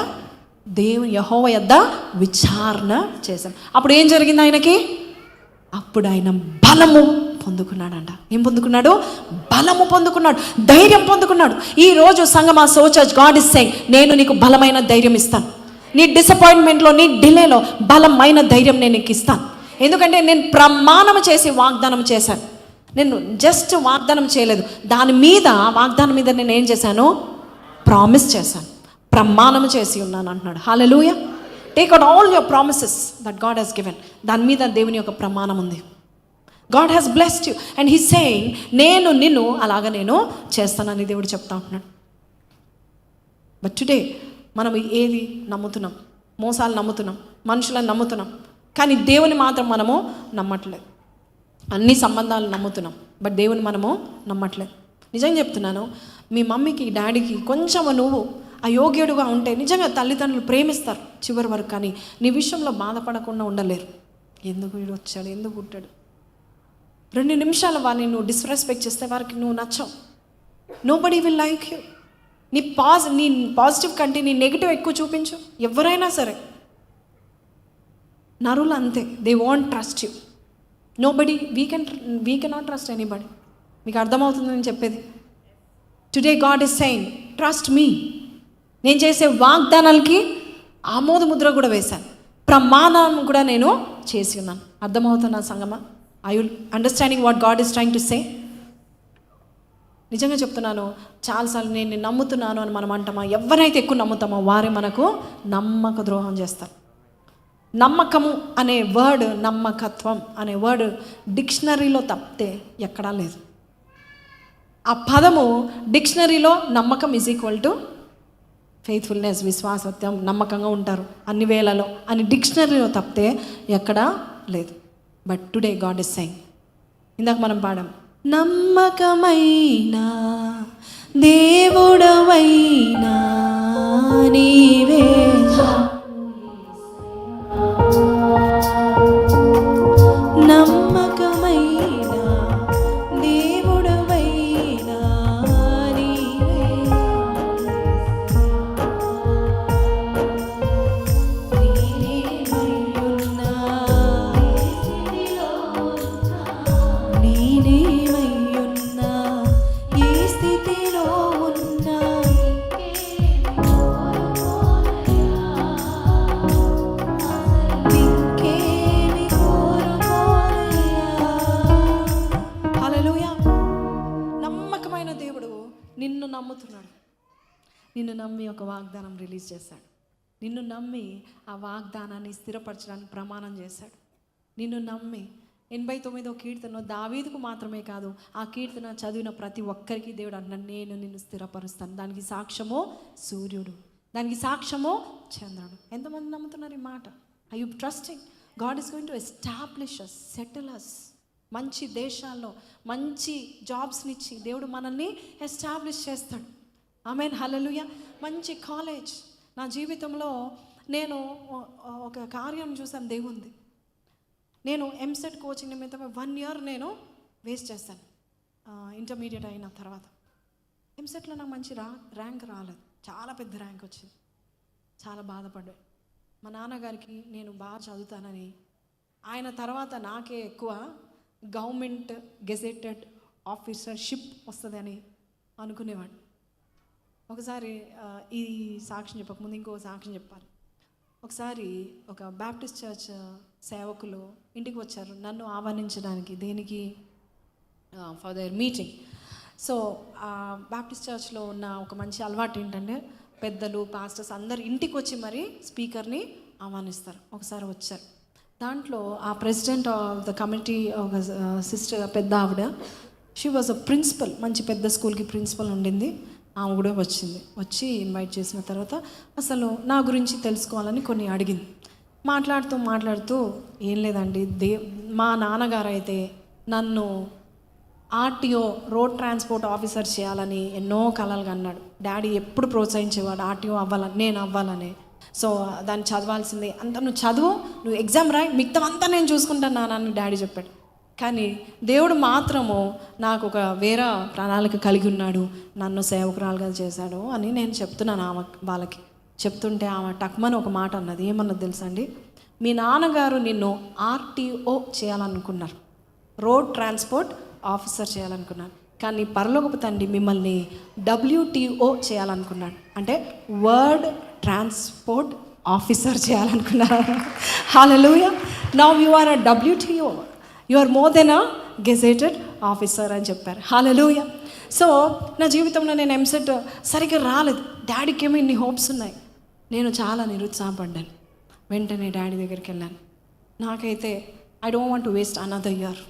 Speaker 2: దేవుని యెహోవా యొద్ద విచారణ చేశాను. అప్పుడు ఏం జరిగింది ఆయనకి? అప్పుడు ఆయన బలము పొందుకున్నాడంట. ఏం పొందుకున్నాడు? బలము పొందుకున్నాడు, ధైర్యం పొందుకున్నాడు. ఈరోజు సంగమా so church God is saying, నేను నీకు బలమైన ధైర్యం ఇస్తాను. నీ డిసప్పాయింట్మెంట్లో, నీ డిలేలో బలమైన ధైర్యం నేను నీకు ఇస్తాను. ఎందుకంటే నేను ప్రమాణం చేసి వాగ్దానం చేశాను. నేను జస్ట్ వాగ్దానం చేయలేదు, దాని మీద వాగ్దానం మీద నేను ఏం చేశాను? ప్రామిస్ చేశాను, ప్రమాణం చేసి ఉన్నాను అంటున్నాడు. Hallelujah. Take out all your promises that God has given. దాని మీద దేవుని యొక్క ప్రమాణం ఉంది. God has blessed you and he saying, నేను నిన్ను అలాగ నేను చేస్తానని దేవుడు చెప్తా ఉంటున్నాడు. బట్ టుడే మనం ఏది నమ్ముతున్నాం? మోసాలు నమ్ముతున్నాం, మనుషులను నమ్ముతున్నాం, కానీ దేవుని మాత్రం మనము నమ్మట్లేదు. అన్ని సంబంధాలు నమ్ముతున్నాం, బట్ దేవుని మనము నమ్మట్లేదు. నిజంగా చెప్తున్నాను, మీ మమ్మీకి డాడీకి కొంచెం నువ్వు అయోగ్యుడుగా ఉంటే నిజంగా తల్లిదండ్రులు ప్రేమిస్తారు చివరి వరకు, కానీ నీ విషయంలో బాధపడకుండా ఉండలేరు. ఎందుకు వీడు వచ్చాడు, ఎందుకు పుట్టాడు, 2 నిమిషాలు వారిని నువ్వు డిస్రెస్పెక్ట్ చేస్తే వారికి నువ్వు నచ్చవు. Nobody will like you. నీ పాజిటివ్ కంటే నీ నెగిటివ్ ఎక్కువ చూపించు. ఎవరైనా సరే నరులు అంతే, they won't trust you. Nobody, we cannot trust anybody. మీకు అర్థమవుతుంది నేను చెప్పేది? Today God is saying trust me. నేను చేసే వాగ్దానాలకి ఆమోద ముద్ర కూడా వేశాను, ప్రమాణం కూడా నేను చేసి ఉన్నాను. అర్థమవుతున్నా సంగమా? I will understanding what God is trying to say. నిజంగా చెప్తున్నాను, చాలాసార్లు నేను నమ్ముతున్నాను అని మనం అంటామా, ఎవరైతే ఎక్కువ నమ్ముతామో వారే మనకు నమ్మక ద్రోహం చేస్తారు. నమ్మకము అనే వర్డ్, నమ్మకత్వం అనే వర్డ్ డిక్షనరీలో తప్పితే ఎక్కడా లేదు. ఆ పదము డిక్షనరీలో నమ్మకం ఈజ్ ఈక్వల్ టు ఫెయిత్ఫుల్నెస్, విశ్వాసత్యం, నమ్మకంగా ఉంటారు అన్ని వేళలో అని డిక్షనరీలో తప్పితే ఎక్కడా లేదు. But today God is saying, ఇందాక మనం పాడాం, నమ్మకమైన దేవుడవైనా నీవే, నమ్మకమైన దేవుడవైనా నీవే, నేనేమయ్యున్నా ఏ స్థితిలో ఉన్నా ఇంకేమి కోరుకోనయ్యా. హల్లెలూయా. నమ్మకమైన దేవుడు నిన్ను నమ్ముతున్నాడు. నిన్ను నమ్మి ఒక వాగ్దానం రిలీజ్ చేశాడు. నిన్ను నమ్మి ఆ వాగ్దానాన్ని స్థిరపరచడానికి ప్రమాణం చేశాడు. నిన్ను నమ్మి 89వ కీర్తన దావీదుకు మాత్రమే కాదు, ఆ కీర్తన చదివిన ప్రతి ఒక్కరికి దేవుడు అన్నాడు, నేను నిన్ను స్థిరపరుస్తాను. దానికి సాక్ష్యమో సూర్యుడు, దానికి సాక్ష్యమో చంద్రుడు. ఎంతమంది నమ్ముతున్నారు ఈ మాట? I you trusting God is going to establish us, settle us. మంచి దేశాల్లో మంచి జాబ్స్నిచ్చి దేవుడు మనల్ని ఎస్టాబ్లిష్ చేస్తాడు. ఆమేన్, హల్లెలూయా. మంచి కాలేజ్. నా జీవితంలో నేను ఒక కార్యం చూసాను దేవుంది. నేను ఎంసెట్ కోచింగ్ నిమిత్తం 1 year నేను వేస్ట్ చేశాను. ఇంటర్మీడియట్ అయిన తర్వాత ఎంసెట్లో నాకు మంచి ర్యాంక్ రాలేదు, చాలా పెద్ద ర్యాంక్ వచ్చింది. చాలా బాధపడ్డాను. మా నాన్నగారికి నేను బాగా చదువుతానని, ఆయన తర్వాత నాకే ఎక్కువ గవర్నమెంట్ గెజెటెడ్ ఆఫీసర్షిప్ వస్తుందని అనుకునేవాడు. ఒకసారి ఈ సాక్ష్యం చెప్పకముందు ఇంకో సాక్ష్యం చెప్పాలి. ఒకసారి ఒక బ్యాప్టిస్ట్ చర్చ్ సేవకులు ఇంటికి వచ్చారు నన్ను ఆహ్వానించడానికి. దేనికి? For their meeting. So Baptist చర్చ్లో ఉన్న ఒక మంచి అలవాటు ఏంటంటే పెద్దలు, పాస్టర్స్ అందరు ఇంటికి వచ్చి మరి స్పీకర్ని ఆహ్వానిస్తారు. ఒకసారి వచ్చారు. దాంట్లో ఆ ప్రెసిడెంట్ ఆఫ్ ద కమిటీ ఒక సిస్టర్, పెద్ద ఆవిడ, షీ వాజ్ అ ప్రిన్సిపల్, మంచి పెద్ద స్కూల్కి ప్రిన్సిపల్ ఉండింది. ఆమె కూడా వచ్చింది. వచ్చి ఇన్వైట్ చేసిన తర్వాత అసలు నా గురించి తెలుసుకోవాలని కొన్ని అడిగింది. మాట్లాడుతూ ఏం లేదండి, మా నాన్నగారు అయితే నన్ను ఆర్టీఓ, రోడ్ ట్రాన్స్పోర్ట్ ఆఫీసర్ చేయాలని ఎన్నో కలలు కన్నాడు. డాడీ ఎప్పుడు ప్రోత్సహించేవాడు ఆర్టీఓ అవ్వాలని, నేను అవ్వాలని. సో దాన్ని చదవాల్సిందే, అంత నువ్వు చదువు, నువ్వు ఎగ్జామ్ రాయి, మిగతావంతా నేను చూసుకుంటాను నాన్న డాడీ చెప్పాడు. కానీ దేవుడు మాత్రము నాకు ఒక వేరే ప్రణాళిక కలిగి ఉన్నాడు, నన్ను సేవకురాలుగా చేశాడు అని నేను చెప్తున్నాను వాళ్ళకి. చెప్తుంటే ఆమె టక్మని ఒక మాట అన్నది. ఏమన్నది తెలుసా అండి? మీ నాన్నగారు నిన్ను ఆర్టీఓ చేయాలనుకున్నారు, రోడ్ ట్రాన్స్పోర్ట్ ఆఫీసర్ చేయాలనుకున్నారు, కానీ పరలోకపు తండ్రి మిమ్మల్ని WTO చేయాలనుకున్నాడు, అంటే వర్డ్ ట్రాన్స్పోర్ట్ ఆఫీసర్ చేయాలనుకున్నారు. Hallelujah. Now you are a WTO, you are more than a gazetted officer అని చెప్పారు. హల్లెలూయా. సో నా జీవితంలో నేను ఎంసెట్ సరిగ్గా రాలేదు. డాడీకి ఏమో ఇన్ని హోప్స్ ఉన్నాయి. నేను చాలా నిరుత్సాహపడ్డాను. వెంటనే డాడీ దగ్గరికి వెళ్ళాను. నాకైతే I don't want to waste another year.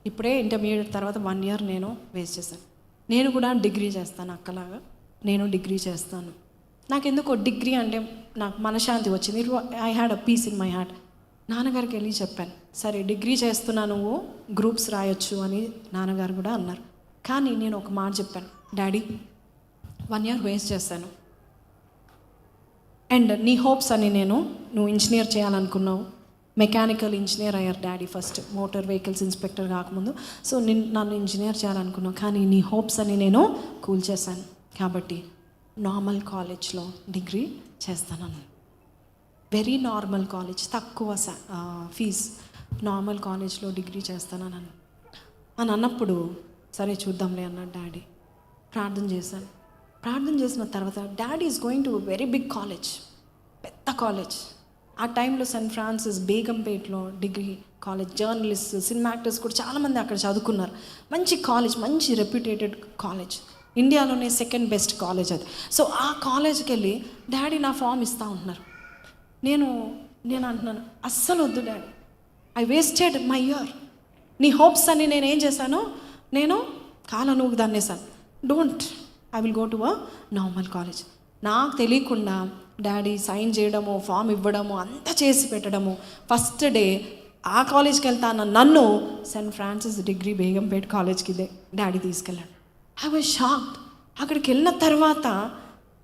Speaker 2: ఇప్పుడే ఇంటర్మీడియట్ తర్వాత 1 year నేను వేస్ట్ చేశాను. నేను కూడా డిగ్రీ చేస్తాను, అక్కలాగా నేను డిగ్రీ చేస్తాను. నాకెందుకో డిగ్రీ అంటే నాకు మనశ్శాంతి వచ్చింది. I had a peace in my heart. నాన్నగారికి వెళ్ళి చెప్పాను, సరే డిగ్రీ చేస్తున్నా, నువ్వు గ్రూప్స్ రాయొచ్చు అని నాన్నగారు కూడా అన్నారు. కానీ నేను ఒక మాట చెప్పాను, డాడీ 1 year వేస్ట్ చేశాను, అండ్ నీ హోప్స్ అని నువ్వు ఇంజనీర్ చేయాలనుకున్నావు, మెకానికల్ ఇంజనీర్ అయ్యారు daddy first, motor vehicles inspector కాకముందు. సో నన్ను ఇంజనీర్ చేయాలనుకున్నావు, కానీ నీ హోప్స్ అని నేను కూల్చేశాను. కాబట్టి నార్మల్ కాలేజ్లో డిగ్రీ చేస్తానన్నాను. వెరీ నార్మల్ కాలేజ్, తక్కువ ఫీజ్, నార్మల్ కాలేజ్లో డిగ్రీ చేస్తానని అని అన్నప్పుడు సరే చూద్దాంలే అన్నాడు డాడీ. ప్రార్థన చేశాను. ప్రార్థన చేసిన తర్వాత daddy is going to very big college, పెద్ద కాలేజ్. ఆ టైంలో సెయింట్ ఫ్రాన్సిస్ బేగంపేట్లో degree college, journalist, cinema actors కూడా చాలామంది అక్కడ చదువుకున్నారు. మంచి కాలేజ్, మంచి రెప్యూటేటెడ్ కాలేజ్, ఇండియాలోనే సెకండ్ బెస్ట్ కాలేజ్ అది. సో ఆ కాలేజ్కి వెళ్ళి డాడీ నా ఫామ్ ఇస్తూ ఉంటున్నారు. నేను అంటున్నాను, అస్సలు వద్దు daddy, I wasted my year. నీ హోప్స్ అన్ని నేను ఏం చేశాను, నేను కాలనూకు దాన్నేసాను. Don't, I will go to a normal college. నాకు తెలియకుండా డాడీ సైన్ చేయడము, ఫామ్ ఇవ్వడము, అంతా చేసి పెట్టడము. ఫస్ట్ డే ఆ కాలేజ్కి వెళ్తాను నన్ను సెయింట్ ఫ్రాన్సిస్ డిగ్రీ బేగంపేట్ కాలేజ్కి డాడీ తీసుకెళ్ళాడు. I was shocked. అక్కడికి వెళ్ళిన తర్వాత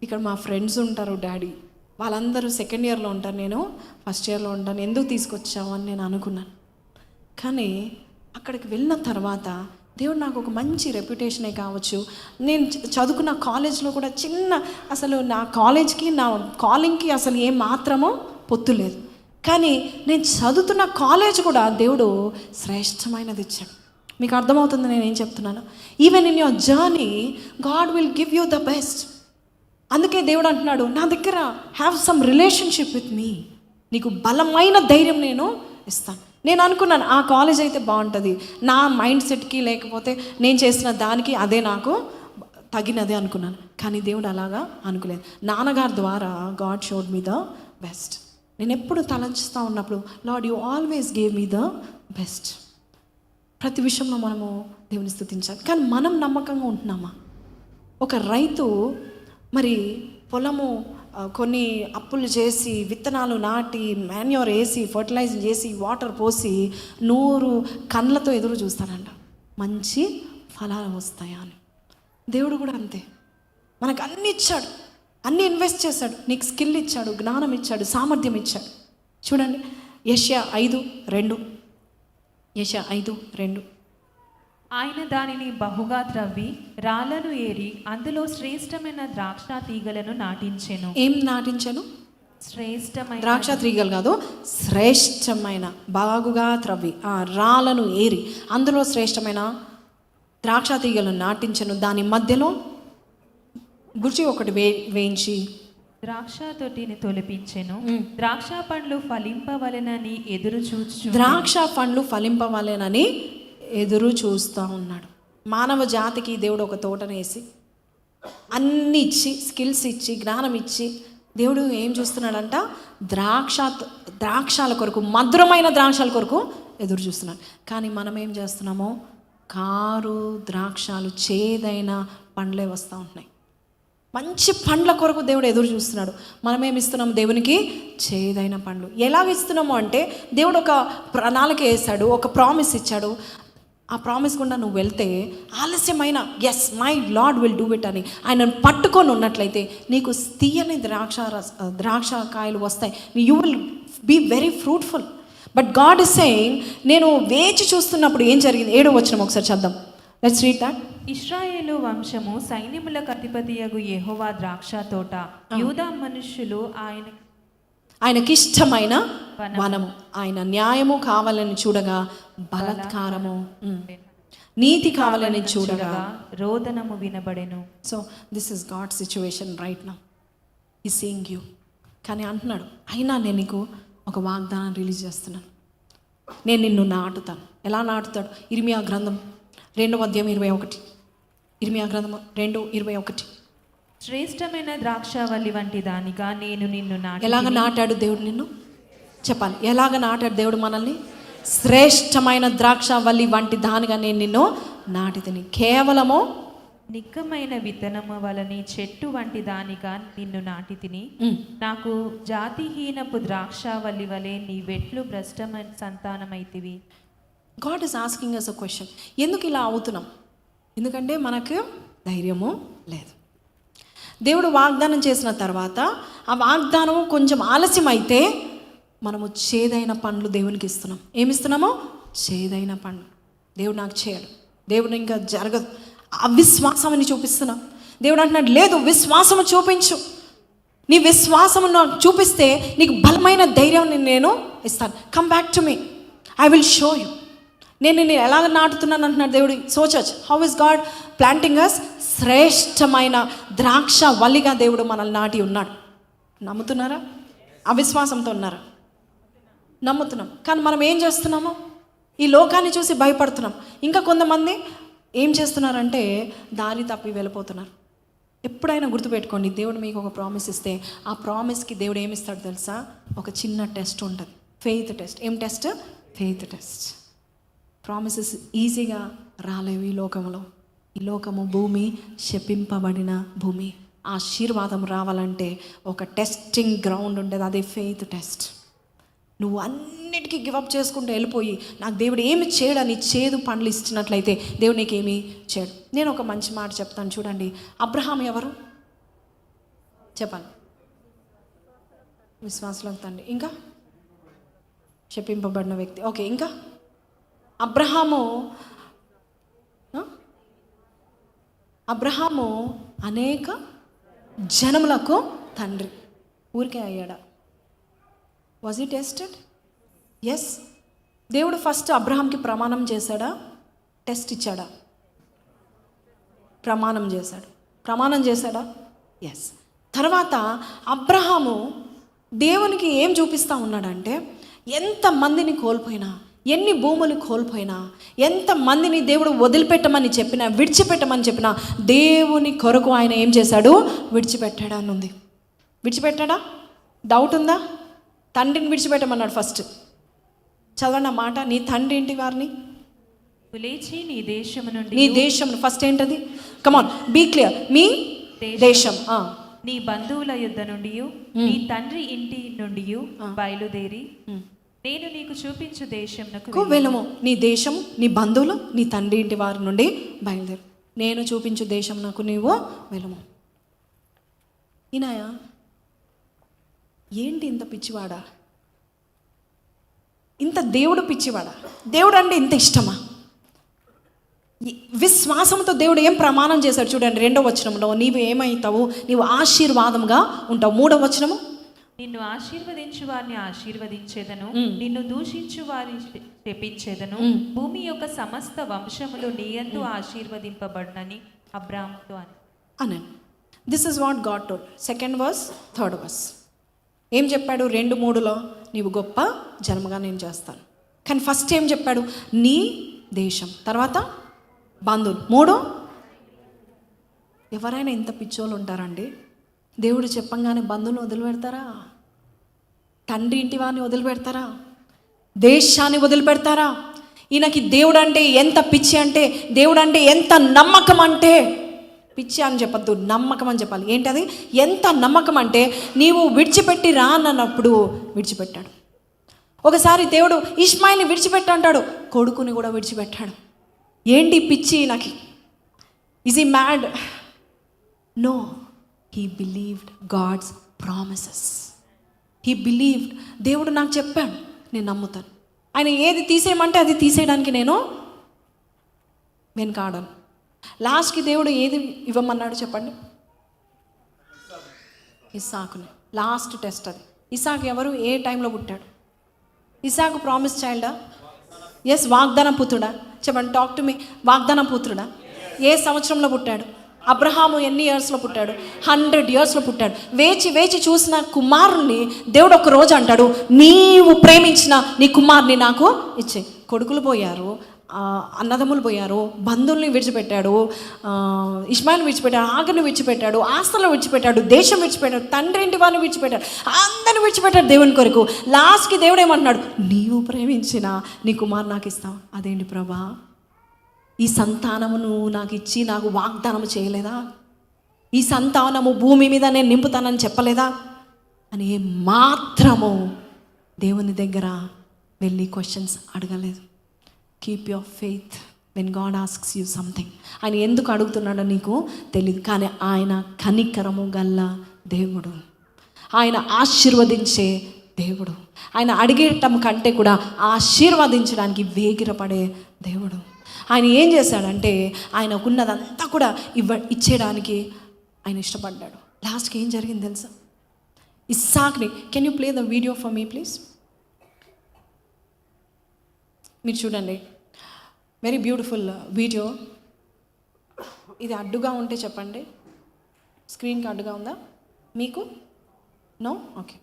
Speaker 2: ఇక్కడ మా ఫ్రెండ్స్ ఉంటారు డాడీ, వాళ్ళందరూ సెకండ్ ఇయర్లో ఉంటారు, నేను ఫస్ట్ ఇయర్లో ఉంటాను, ఎందుకు తీసుకొచ్చావు అని నేను అనుకున్నాను. కానీ అక్కడికి వెళ్ళిన తర్వాత దేవుడు నాకు ఒక మంచి రెప్యుటేషనే కావచ్చు, నేను చదువుకున్న కాలేజ్లో కూడా అసలు నా కాలేజ్కి నా కాలింగ్కి అసలు ఏం మాత్రమో పొత్తు లేదు. కానీ నేను చదువుతున్న కాలేజ్ కూడా దేవుడు శ్రేష్టమైనది ఇచ్చాడు. మీకు అర్థమవుతుంది నేను ఏం చెప్తున్నాను? Even in your journey God will give you the best. అందుకే దేవుడు అంటున్నాడు, నా దగ్గర have some relationship with me, నీకు బలమైన ధైర్యం నేను ఇస్తాను. నేను అనుకున్నాను ఆ కాలేజ్ అయితే బాగుంటుంది, నా మైండ్ సెట్కి లేకపోతే నేను చేసిన దానికి అదే నాకు తగినదే అనుకున్నాను. కానీ దేవుడు అలాగా అనుకోలేదు. నాన్నగారి ద్వారా God showed me the best. నేను ఎప్పుడు తలంచుతూ ఉన్నప్పుడు, lord you always gave me the best. ప్రతి విషయంలో మనము దేవుని స్తుతించాలి. కానీ మనం నమ్మకంగా ఉంటున్నామా? ఒక రైతు మరి పొలము కొన్ని అప్పులు చేసి, విత్తనాలు నాటి, మాన్యూర్ వేసి, ఫర్టిలైజ్ చేసి, వాటర్ పోసి 100 కళ్ళతో ఎదురు చూస్తాడంట మంచి ఫలాలు వస్తాయా అని. దేవుడు కూడా అంతే, మనకు అన్ని ఇచ్చాడు, అన్ని ఇన్వెస్ట్ చేశాడు. నీకు స్కిల్ ఇచ్చాడు, జ్ఞానం ఇచ్చాడు, సామర్థ్యం ఇచ్చాడు. చూడండి యెషయా 5:2, యెషయా 5:2.
Speaker 3: ఆయన దానిని బహుగా త్రవ్వి రాళ్లను ఏరి అందులో శ్రేష్టమైన ద్రాక్ష తీగలను నాటించెను.
Speaker 2: ఏం నాటించాను?
Speaker 3: శ్రేష్టమైన
Speaker 2: ద్రాక్ష తీగలు కాదు, శ్రేష్టమైన, బాగుగా త్రవ్వి ఆ రాళ్లను ఏరి అందులో శ్రేష్టమైన ద్రాక్ష తీగలను నాటించెను. దాని మధ్యలో గుర్చి ఒకటి వేయించి
Speaker 3: ద్రాక్ష తొట్టిని తొలిపించెను. ద్రాక్ష పండ్లు ఫలింపవలెనని ఎదురు చూచు,
Speaker 2: ద్రాక్ష పండ్లు ఫలింపవలెనని ఎదురు చూస్తూ ఉన్నాడు. మానవ జాతికి దేవుడు ఒక తోటను వేసి అన్ని ఇచ్చి, స్కిల్స్ ఇచ్చి, జ్ఞానం ఇచ్చి, దేవుడు ఏం చూస్తున్నాడంట? ద్రాక్షాల కొరకు, మధురమైన ద్రాక్షాల కొరకు ఎదురు చూస్తున్నాడు. కానీ మనం ఏం చేస్తున్నామో, కారు ద్రాక్షాలు, చేదైన పండ్లే వస్తూ ఉంటున్నాయి. మంచి పండ్ల కొరకు దేవుడు ఎదురు చూస్తున్నాడు. మనం ఏమి ఇస్తున్నాము దేవునికి? చేదైన పండ్లు. ఎలాగ ఇస్తున్నాము అంటే, దేవుడు ఒక ప్రణాళిక వేశాడు, ఒక ప్రామిస్ ఇచ్చాడు. ఆ ప్రామిస్ గుండా నువ్వు వెళ్తే ఆలస్యమైన yes my Lord will do it అని ఆయనను పట్టుకొని ఉన్నట్లయితే నీకు తీయని ద్రాక్ష కాయలు వస్తాయి. You will be very fruitful. But God is saying, నేను వేచి చూస్తున్నప్పుడు ఏం జరిగింది? 7వ వచనం ఒకసారి చద్దాం. Let's read that.
Speaker 3: ఇశ్రాయేలు వంశము సైన్యములకు అధిపతియగు యెహోవా ద్రాక్ష తోట, యూదా మనుష్యులు
Speaker 2: ఆయనకిష్టమైన వనము. ఆయన న్యాయము కావాలని చూడగా బలాత్కారము, నీతి కావాలని చూడగా
Speaker 3: రోదనము వినబడెను.
Speaker 2: So this is God situation right now. ఈ సీయింగ్ యూ. కానీ అంటున్నాడు, అయినా నేను నీకు ఒక వాగ్దానం రిలీజ్ చేస్తున్నాను, నేను నిన్ను నాటుతాను. ఎలా నాటుతాడు? ఇర్మియా గ్రంథం 2:21. ఇర్మియా గ్రంథం 2:21.
Speaker 3: శ్రేష్టమైన ద్రాక్షవల్లి వంటి దానిగా నేను నిన్ను నాటి.
Speaker 2: ఎలాగ నాటాడు దేవుడు నిన్ను? చెప్పాలి. ఎలాగ నాటాడు దేవుడు మనల్ని? శ్రేష్టమైన ద్రాక్షవల్లి వంటి దానిగా నేను నిన్ను నాటితిని. కేవలము
Speaker 3: నిక్కమైన విత్తనము వలని చెట్టు వంటి దానిగా నిన్ను నాటి తిని, నాకు జాతిహీనపు ద్రాక్షవల్లి వలె నీ వెట్లు భ్రష్టమైన సంతానమైతివి.
Speaker 2: God is asking us a question. ఎందుకు ఇలా అవుతున్నాం? ఎందుకంటే మనకు ధైర్యము లేదు. దేవుడు వాగ్దానం చేసిన తర్వాత ఆ వాగ్దానం కొంచెం ఆలస్యం అయితే మనము చేదైన పండ్లు దేవునికి ఇస్తున్నాం. ఏమిస్తున్నామో? చేదైన పండ్లు. దేవుడు నాకు చేయడు, దేవుడు ఇంకా జరగదు, అవిశ్వాసం అని చూపిస్తున్నాం. దేవుడు అంటున్నాడు, లేదు, విశ్వాసము చూపించు, నీ విశ్వాసం నాకు చూపిస్తే నీకు బలమైన ధైర్యం నేను ఇస్తాను. Come back to me, I will show you. నేను ఎలాగ నాటుతున్నాను అంటున్నాడు దేవుడు. So church, how is God planting us? శ్రేష్టమైన ద్రాక్ష వల్లిగా దేవుడు మనల్ని నాటి ఉన్నాడు. నమ్ముతున్నారా? అవిశ్వాసంతో ఉన్నారా? నమ్ముతున్నాం. కానీ మనం ఏం చేస్తున్నాము? ఈ లోకాన్ని చూసి భయపడుతున్నాం. ఇంకా కొంతమంది ఏం చేస్తున్నారంటే దారి తప్పి వెళ్ళిపోతున్నారు. ఎప్పుడైనా గుర్తుపెట్టుకోండి, దేవుడు మీకు ఒక ప్రామిస్ ఇస్తే ఆ ప్రామిస్కి దేవుడు ఏమిస్తాడు తెలుసా? ఒక చిన్న టెస్ట్ ఉంటుంది, ఫెయిత్ టెస్ట్. ఏం టెస్ట్? Faith test. ప్రామిసెస్ ఈజీగా రాలేవు ఈ లోకంలో. ఈ లోకము భూమి, శపింపబడిన భూమి. ఆశీర్వాదం రావాలంటే ఒక టెస్టింగ్ గ్రౌండ్ ఉండేది, అదే ఫెయిత్ టెస్ట్. నువ్వు అన్నిటికీ గివప్ చేసుకుంటూ వెళ్ళిపోయి నాకు దేవుడు ఏమి చేయడని చేదు పండ్లు ఇచ్చినట్లయితే దేవుడు నీకేమీ చేయడు. నేను ఒక మంచి మాట చెప్తాను చూడండి. అబ్రహాం ఎవరు చెప్పాలి? విశ్వాసంలో తండ్రి. ఇంకా శపింపబడిన వ్యక్తి. ఓకే, ఇంకా అబ్రహాము అనేక జనములకు తండ్రి. ఊరికే అయ్యాడా? వాజ్ ఈ టెస్టెడ్? ఎస్. దేవుడు ఫస్ట్ అబ్రహాంకి ప్రమాణం చేశాడా? టెస్ట్ ఇచ్చాడా? ప్రమాణం చేశాడా? ఎస్. తర్వాత అబ్రహాము దేవునికి ఏం చూపిస్తూ ఉన్నాడంటే, ఎంతమందిని కోల్పోయినా, ఎన్ని భూములు కోల్పోయినా, ఎంతమందిని దేవుడు వదిలిపెట్టమని చెప్పినా, విడిచిపెట్టమని చెప్పినా, దేవుని కొరకు ఆయన ఏం చేశాడు? విడిచిపెట్టాడా అని ఉంది. విడిచిపెట్టాడా? డౌట్ ఉందా? తండ్రిని విడిచిపెట్టమన్నాడు ఫస్ట్. చదవండి ఆ మాట. నీ తండ్రి ఇంటి వారిని
Speaker 3: లేచి నీ దేశం
Speaker 2: ఫస్ట్ ఏంటది? కమాన్, బీ క్లియర్. మీ దేశం,
Speaker 3: నీ బంధువుల యుద్ధ నుండి, నీ తండ్రి ఇంటి నుండి బయలుదేరి నేను నీకు చూపించు దేశంకు
Speaker 2: వెళ్ళము. నీ దేశం, నీ బంధువులు, నీ తండ్రి ఇంటి వారి నుండి బయలుదేరు. నేను చూపించు దేశం నాకు నీవు వెళ్ళము. ఈనాయా ఏంటి ఇంత పిచ్చివాడా? ఇంత దేవుడు పిచ్చివాడా? దేవుడు అంటే ఇంత ఇష్టమా? విశ్వాసంతో దేవుడు ఏం ప్రమాణం చేశాడు చూడండి. 2వ వచనంలో నీవు ఏమవుతావు? నీవు ఆశీర్వాదంగా ఉంటావు. 3వ వచనము,
Speaker 3: నిన్ను ఆశీర్వదించు వారిని ఆశీర్వదించేదను, నిన్ను దూషించు వారిని శపించేదను. భూమి యొక్క సమస్త వంశములు నీయందు ఆశీర్వదింపబడనని అబ్రాహాముతో
Speaker 2: అని. This is what God told. 2nd verse, 3rd verse. ఏం చెప్పాడు? 2:3లో నీవు గొప్ప జన్మగా నేను చేస్తాను. కానీ ఫస్ట్ ఏం చెప్పాడు? నీ దేశం, తర్వాత బంధువులు. 3 ఎవరైనా ఇంత పిచ్చోళ్ళు ఉంటారండి? దేవుడు చెప్పంగానే బంధువులు వదిలిపెడతారా? తండ్రి ఇంటి వారిని వదిలిపెడతారా? దేశాన్ని వదిలిపెడతారా? ఈయనకి దేవుడు అంటే ఎంత పిచ్చి అంటే, దేవుడు అంటే ఎంత నమ్మకం అంటే, పిచ్చి అని చెప్పద్దు, నమ్మకం అని చెప్పాలి. ఏంటది? ఎంత నమ్మకం అంటే, నీవు విడిచిపెట్టి రానన్నప్పుడు విడిచిపెట్టాడు. ఒకసారి దేవుడు ఇష్మాయిల్ని విడిచిపెట్టు అంటాడు, కొడుకుని కూడా విడిచిపెట్టాడు. ఏంటి పిచ్చి నాకు? Is he mad? No, he believed God's promises. He believed. దేవుడు నాకు చెప్పాడు, నేను నమ్ముతాను. ఆయన ఏది తీసేయమంటే అది తీసేయడానికి నేను వెనకాడను. లాస్ట్కి దేవుడు ఏది ఇవ్వమన్నాడు చెప్పండి? ఇస్సాకుని. లాస్ట్ టెస్ట్ అది. ఇస్సాకు ఎవరు? ఏ టైంలో పుట్టాడు? ఇస్సాకు ప్రామిస్ చైల్డా? ఎస్. వాగ్దాన పుత్రుడా? చెప్పండి, టాక్ టు మీ. వాగ్దాన పుత్రుడా? ఏ సంవత్సరంలో పుట్టాడు? అబ్రహాము ఎన్ని ఇయర్స్లో పుట్టాడు? 100 yearsలో పుట్టాడు. వేచి వేచి చూసిన కుమారుణ్ణి దేవుడు ఒక రోజు అంటాడు, నీవు ప్రేమించిన నీ కుమారుని నాకు ఇచ్చే. కొడుకులు పోయారు, అన్నదమ్ములు పోయారు, బంధువుల్ని విడిచిపెట్టాడు, ఇష్మాయిల్ని విడిచిపెట్టాడు, ఆగర్ని విడిచిపెట్టాడు, ఆస్తులను విడిచిపెట్టాడు, దేశం విడిచిపెట్టాడు, తండ్రి ఇంటి వారిని విడిచిపెట్టాడు, అందరిని విడిచిపెట్టాడు దేవుని కొరకు. లాస్ట్కి దేవుడు ఏమంటున్నాడు? నీవు ప్రేమించిన నీ కుమారు నాకు ఇస్తావు. అదేంటి ప్రభా, ఈ సంతానము నువ్వు నాకు ఇచ్చి నాకు వాగ్దానం చేయలేదా? ఈ సంతానము భూమి మీద నేను నింపుతానని చెప్పలేదా అని మాత్రము దేవుని దగ్గర వెళ్ళి క్వశ్చన్స్ అడగలేదు. Keep your faith when God asks you something. ఆయన ఎందుకు అడుగుతున్నాడో నీకు తెలియదు, కానీ ఆయన కనికరము గల్ల దేవుడు, ఆయన ఆశీర్వదించే దేవుడు, ఆయన అడిగేటం కంటే కూడా ఆశీర్వదించడానికి వేగిరపడే దేవుడు. ఆయన ఏం చేశాడంటే ఆయనకున్నదంతా కూడా ఇచ్చేయడానికి ఆయన ఇష్టపడ్డాడు. లాస్ట్కి ఏం జరిగింది తెలుసా? ఇస్సాక్ని. Can you play the video for me please? మీరు చూడండి, వెరీ బ్యూటిఫుల్ వీడియో. ఇది అడ్డుగా ఉంటే చెప్పండి, స్క్రీన్కి అడ్డుగా ఉందా మీకు? No? Okay.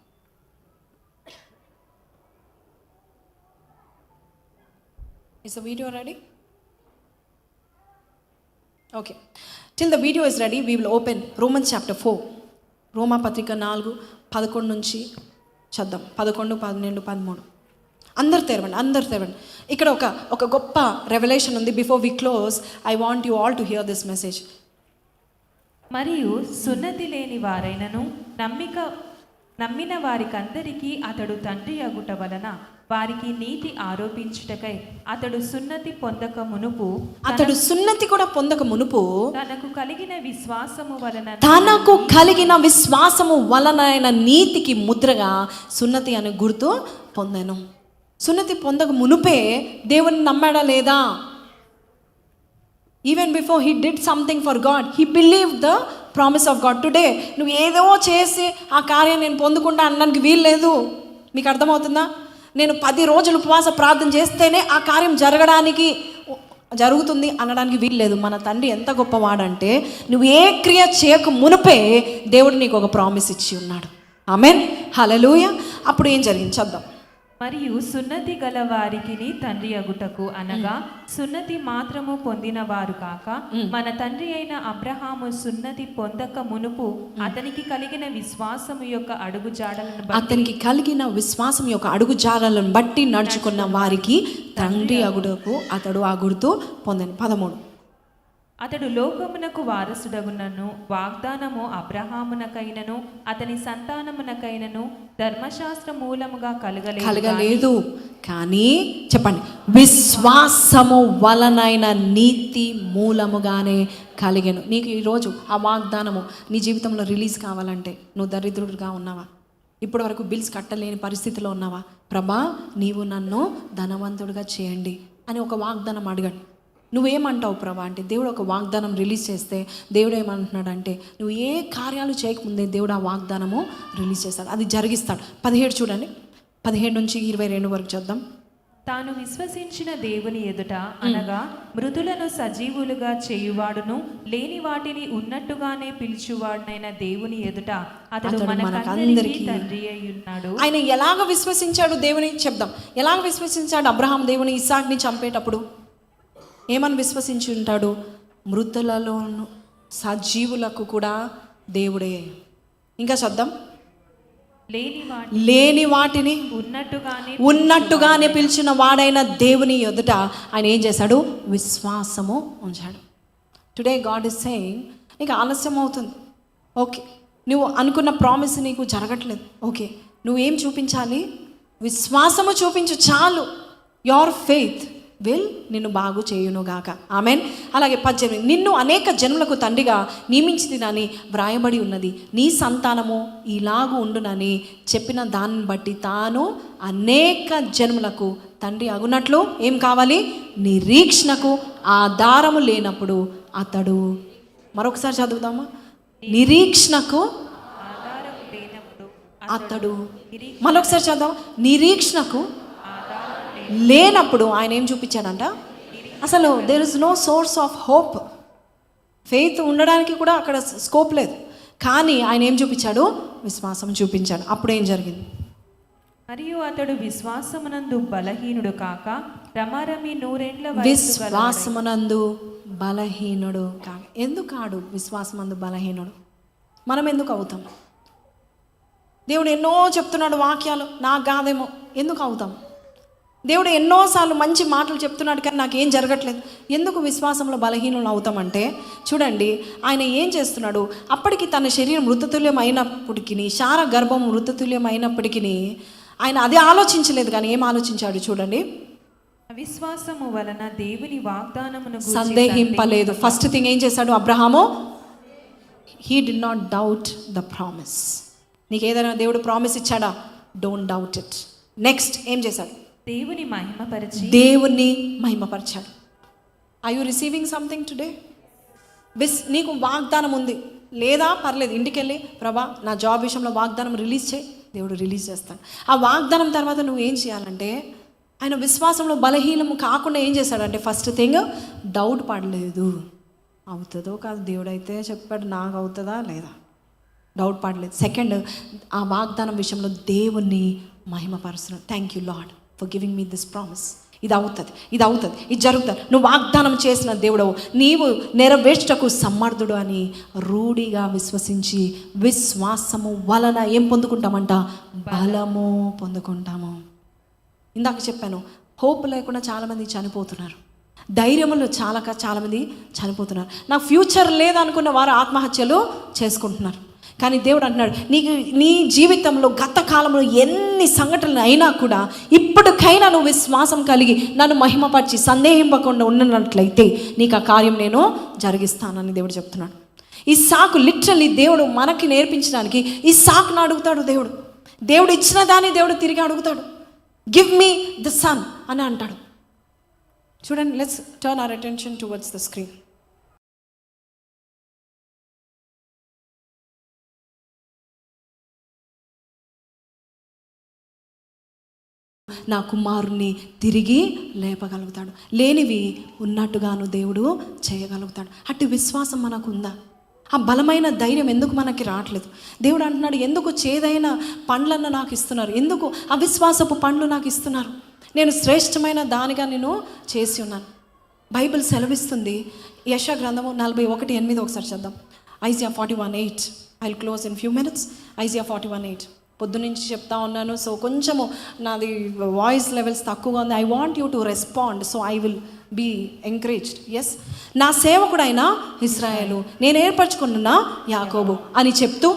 Speaker 2: Is the video ready? Okay. Till the video is ready we will open Romans chapter 4. రోమా పత్రిక 4:11 నుంచి చద్దాం. 11, 12, 13. అందరు తెరవండి. ఇక్కడ ఒక గొప్ప రెవల్యూషన్ ఉంది. Before we close, I want you all to hear this message.
Speaker 3: మరియు సున్నతి లేని వారైనను నమ్మిన వారికందరికీ అతడు తండ్రి అగుట వలన వారికి నీతి ఆరోపించుటకై అతడు సున్నతి పొందక మునుపు తనకు కలిగిన విశ్వాసము వలన ఆయన
Speaker 2: నీతికి ముద్రగా సున్నతి అనే గుర్తు పొందాను. సున్నతి పొందక మునుపే దేవుని నమ్మాడా లేదా? Even before he did something for God, he believe the promise of God. Today నువ్వు ఏదో చేసి ఆ కార్యం నేను పొందుకుంటా అనడానికి వీలు లేదు. మీకు అర్థమవుతుందా? నేను 10 రోజులు ఉపవాస ప్రార్థన చేస్తేనే ఆ కార్యం జరుగుతుంది అనడానికి వీలు లేదు. మన తండ్రి ఎంత గొప్పవాడంటే, నువ్వు ఏ క్రియ చేయక మునుపే దేవుడు నీకు ఒక ప్రామిస్ ఇచ్చి ఉన్నాడు. ఆమేన్, హల్లెలూయా. అప్పుడు ఏం జరిగింది చూద్దాం.
Speaker 3: మరియు సున్నతి గల వారికి తండ్రి అగుటకు అనగా సున్నతి మాత్రము పొందిన వారు కాక మన తండ్రి అయిన అబ్రహాము సున్నతి పొందక మునుపు అతనికి కలిగిన విశ్వాసము యొక్క అడుగు జాడలను బట్టి నడుచుకున్న వారికి తండ్రి అగుటకు అతడు ఆ గుర్తు పొందని. 13. అతడు లోకమునకు వారసుడగునను వాగ్దానము అబ్రహామునకైనను అతని సంతానమునకైనను ధర్మశాస్త్ర మూలముగా కలగలేదు, కానీ చెప్పండి, విశ్వాసము వలనైన నీతి మూలముగానే కలిగెను. నీకు ఈరోజు ఆ వాగ్దానము నీ జీవితంలో రిలీజ్ కావాలంటే, నువ్వు దరిద్రుడిగా ఉన్నావా, ఇప్పటి వరకు బిల్స్ కట్టలేని పరిస్థితిలో ఉన్నావా, ప్రభా నీవు నన్ను ధనవంతుడిగా చేయండి అని ఒక వాగ్దానం అడగండి. నువ్వేమంటావు ప్రభా అంటే, దేవుడు ఒక వాగ్దానం రిలీజ్ చేస్తే దేవుడు ఏమంటున్నాడంటే, నువ్వు ఏ కార్యాలు చేయకముందే దేవుడు ఆ వాగ్దానము రిలీజ్ చేస్తాడు, అది జరిగిస్తాడు. 17 చూడండి, 17 నుంచి 22 వరకు చూద్దాం. తాను విశ్వసించిన దేవుని ఎదుట అనగా మృతులను సజీవులుగా చేయువాడును లేని వాటిని ఉన్నట్టుగానే పిలుచువాడునైన దేవుని ఎదుట అతడు మనకందరికీ తండ్రి అయి ఉన్నాడు.
Speaker 2: ఆయన ఎలాగ విశ్వసించాడు దేవుని చెప్దాం. ఎలాగ విశ్వసించాడు అబ్రహాం దేవుని ఇస్సాక్ని చంపేటప్పుడు? ఏమని విశ్వసించి ఉంటాడు? మృతులలోను సజీవులకు కూడా దేవుడే. ఇంకా చూద్దాం. లేని వాటిని ఉన్నట్టుగానే పిలిచిన వాడైన దేవుని ఎదుట ఆయన ఏం చేశాడు? విశ్వాసము ఉంచాడు. టుడే గాడ్ ఇస్ సేయింగ్, నీకు ఆలస్యం అవుతుంది, ఓకే, నువ్వు అనుకున్న ప్రామిస్ నీకు జరగట్లేదు, ఓకే, నువ్వేం చూపించాలి? విశ్వాసము చూపించు చాలు. యోర్ ఫెయిత్ విల్ నిన్ను బాగు చేయునుగాక. ఆమెన్. అలాగే 18, నిన్ను అనేక జన్మలకు తండ్రిగా నియమించినని వ్రాయబడి ఉన్నది, నీ సంతానము ఇలాగు ఉండునని చెప్పిన దాన్ని బట్టి తాను అనేక జన్మలకు తండ్రి అగునట్లు ఏం కావాలి? నిరీక్షణకు ఆధారము లేనప్పుడు అతడు, మరొకసారి చదువుదామా, నిరీక్షణకు అతడు, మరొకసారి చదువు, నిరీక్షణకు లేనప్పుడు ఆయన ఏం చూపించాడంట? అసలు there is no source of hope. Faith ఉండడానికి కూడా అక్కడ స్కోప్ లేదు, కానీ ఆయన ఏం చూపించాడు? విశ్వాసం చూపించాడు. అప్పుడు ఏం జరిగింది?
Speaker 3: మరియు అతడు విశ్వాసమునందు బలహీనుడు కాక రమారమి 100 ఏండ్ల
Speaker 2: విశ్వాసమునందు బలహీనుడు కాక. ఎందుకు కాడు విశ్వాసమందు బలహీనుడు? మనం ఎందుకు అవుతాం? దేవుడు ఎన్నో చెప్తున్నాడు వాక్యాలు, నాకు కాదేమో, ఎందుకు అవుతాం? దేవుడు ఎన్నోసార్లు మంచి మాటలు చెప్తున్నాడు, కానీ నాకేం జరగట్లేదు. ఎందుకు విశ్వాసంలో బలహీనులు అవుతామంటే, చూడండి ఆయన ఏం చేస్తున్నాడు? అప్పటికి తన శరీరం మృతతుల్యం అయినప్పటికీ, శార గర్భం మృతతుల్యం అయినప్పటికీ ఆయన అదే ఆలోచించలేదు, కానీ ఏం ఆలోచించాడు చూడండి?
Speaker 3: విశ్వాసము వలన దేవుని వాగ్దానమును
Speaker 2: సందేహింపలేదు. ఫస్ట్ థింగ్ ఏం చేశాడు Abraham? He did not doubt the promise. నీకు ఏదైనా దేవుడు ప్రామిస్ ఇచ్చాడా? Don't doubt it. నెక్స్ట్ ఏం చేశాడు?
Speaker 3: దేవుని
Speaker 2: మహిమపరిచాడు. Are you receiving something today? నీకు వాగ్దానం ఉంది, లేదా పర్లేదు, ఇంటికి వెళ్ళి ప్రభా నా జాబ్ విషయంలో వాగ్దానం రిలీజ్ చేయి, దేవుడు రిలీజ్ చేస్తాడు. ఆ వాగ్దానం తర్వాత నువ్వు ఏం చేయాలంటే, ఆయన విశ్వాసంలో బలహీనం కాకుండా ఏం చేశాడంటే, ఫస్ట్ థింగ్ డౌట్ పడలేదు. అవుతుందో కాదు, దేవుడు అయితే చెప్పాడు, నాకు అవుతుందా లేదా, డౌట్ పడలేదు. సెకండ్, ఆ వాగ్దానం విషయంలో దేవుణ్ణి మహిమపరుస్తున్నాడు. Thank you Lord for giving me this promise. ఇది అవుతుంది, ఇది అవుతుంది, ఇది జరుగుతుంది, నువ్వు వాగ్దానం చేసిన దేవుడవు, నీవు నెరవేర్చటకు సమర్థుడు అని రూఢిగా విశ్వసించి విశ్వాసము వలన ఏం పొందుకుంటామంట, బలము పొందుకుంటాము. ఇందాక చెప్పాను, హోప్ లేకుండా చాలామంది చనిపోతున్నారు, ధైర్యములు చాలామంది చనిపోతున్నారు. నాకు ఫ్యూచర్ లేదనుకున్న వారు ఆత్మహత్యలు చేసుకుంటున్నారు. కానీ దేవుడు అంటున్నాడు, నీ జీవితంలో గత కాలంలో ఎన్ని సంఘటనలు అయినా కూడా ఇప్పటికైనా నువ్వు విశ్వాసం కలిగి నన్ను మహిమపరిచి సందేహింపకుండా ఉన్నట్లయితే నీకు ఆ కార్యం నేను జరిగిస్తానని దేవుడు చెప్తున్నాడు. ఈ సాకు లిటరల్లీ దేవుడు మనకి నేర్పించడానికి ఈ సాకును అడుగుతాడు. దేవుడు ఇచ్చిన దాన్ని దేవుడు తిరిగి అడుగుతాడు. గివ్ మీ ద సన్ అని అంటాడు. చూడండి, let's turn our attention towards the screen. నా కుమారుని తిరిగి లేపగలుగుతాడు, లేనివి ఉన్నట్టుగాను దేవుడు చేయగలుగుతాడు. అట్టి విశ్వాసం మనకు ఉందా? ఆ బలమైన ధైర్యం ఎందుకు మనకి రావట్లేదు? దేవుడు అంటున్నాడు, ఎందుకు చేదైన పండ్లను నాకు ఇస్తున్నారు, ఎందుకు అవిశ్వాసపు పండ్లు నాకు ఇస్తున్నారు, నేను శ్రేష్టమైన దానిగా నేను చేసి ఉన్నాను. బైబిల్ సెలవిస్తుంది, యెషయా గ్రంథము 41:8 ఒకసారి చద్దాం. Isaiah 41:8. I will close in few minutes. Isaiah 41:8. పొద్దునుంచి చెప్తా ఉన్నాను, సో కొంచెము నాది వాయిస్ లెవెల్స్ తక్కువగా ఉంది. I want you to respond, so I will be encouraged. Yes, నా సేవకుడైన ఇశ్రాయేలు, నేను ఏర్పరచుకున్న యాకోబు అని చెప్తూ,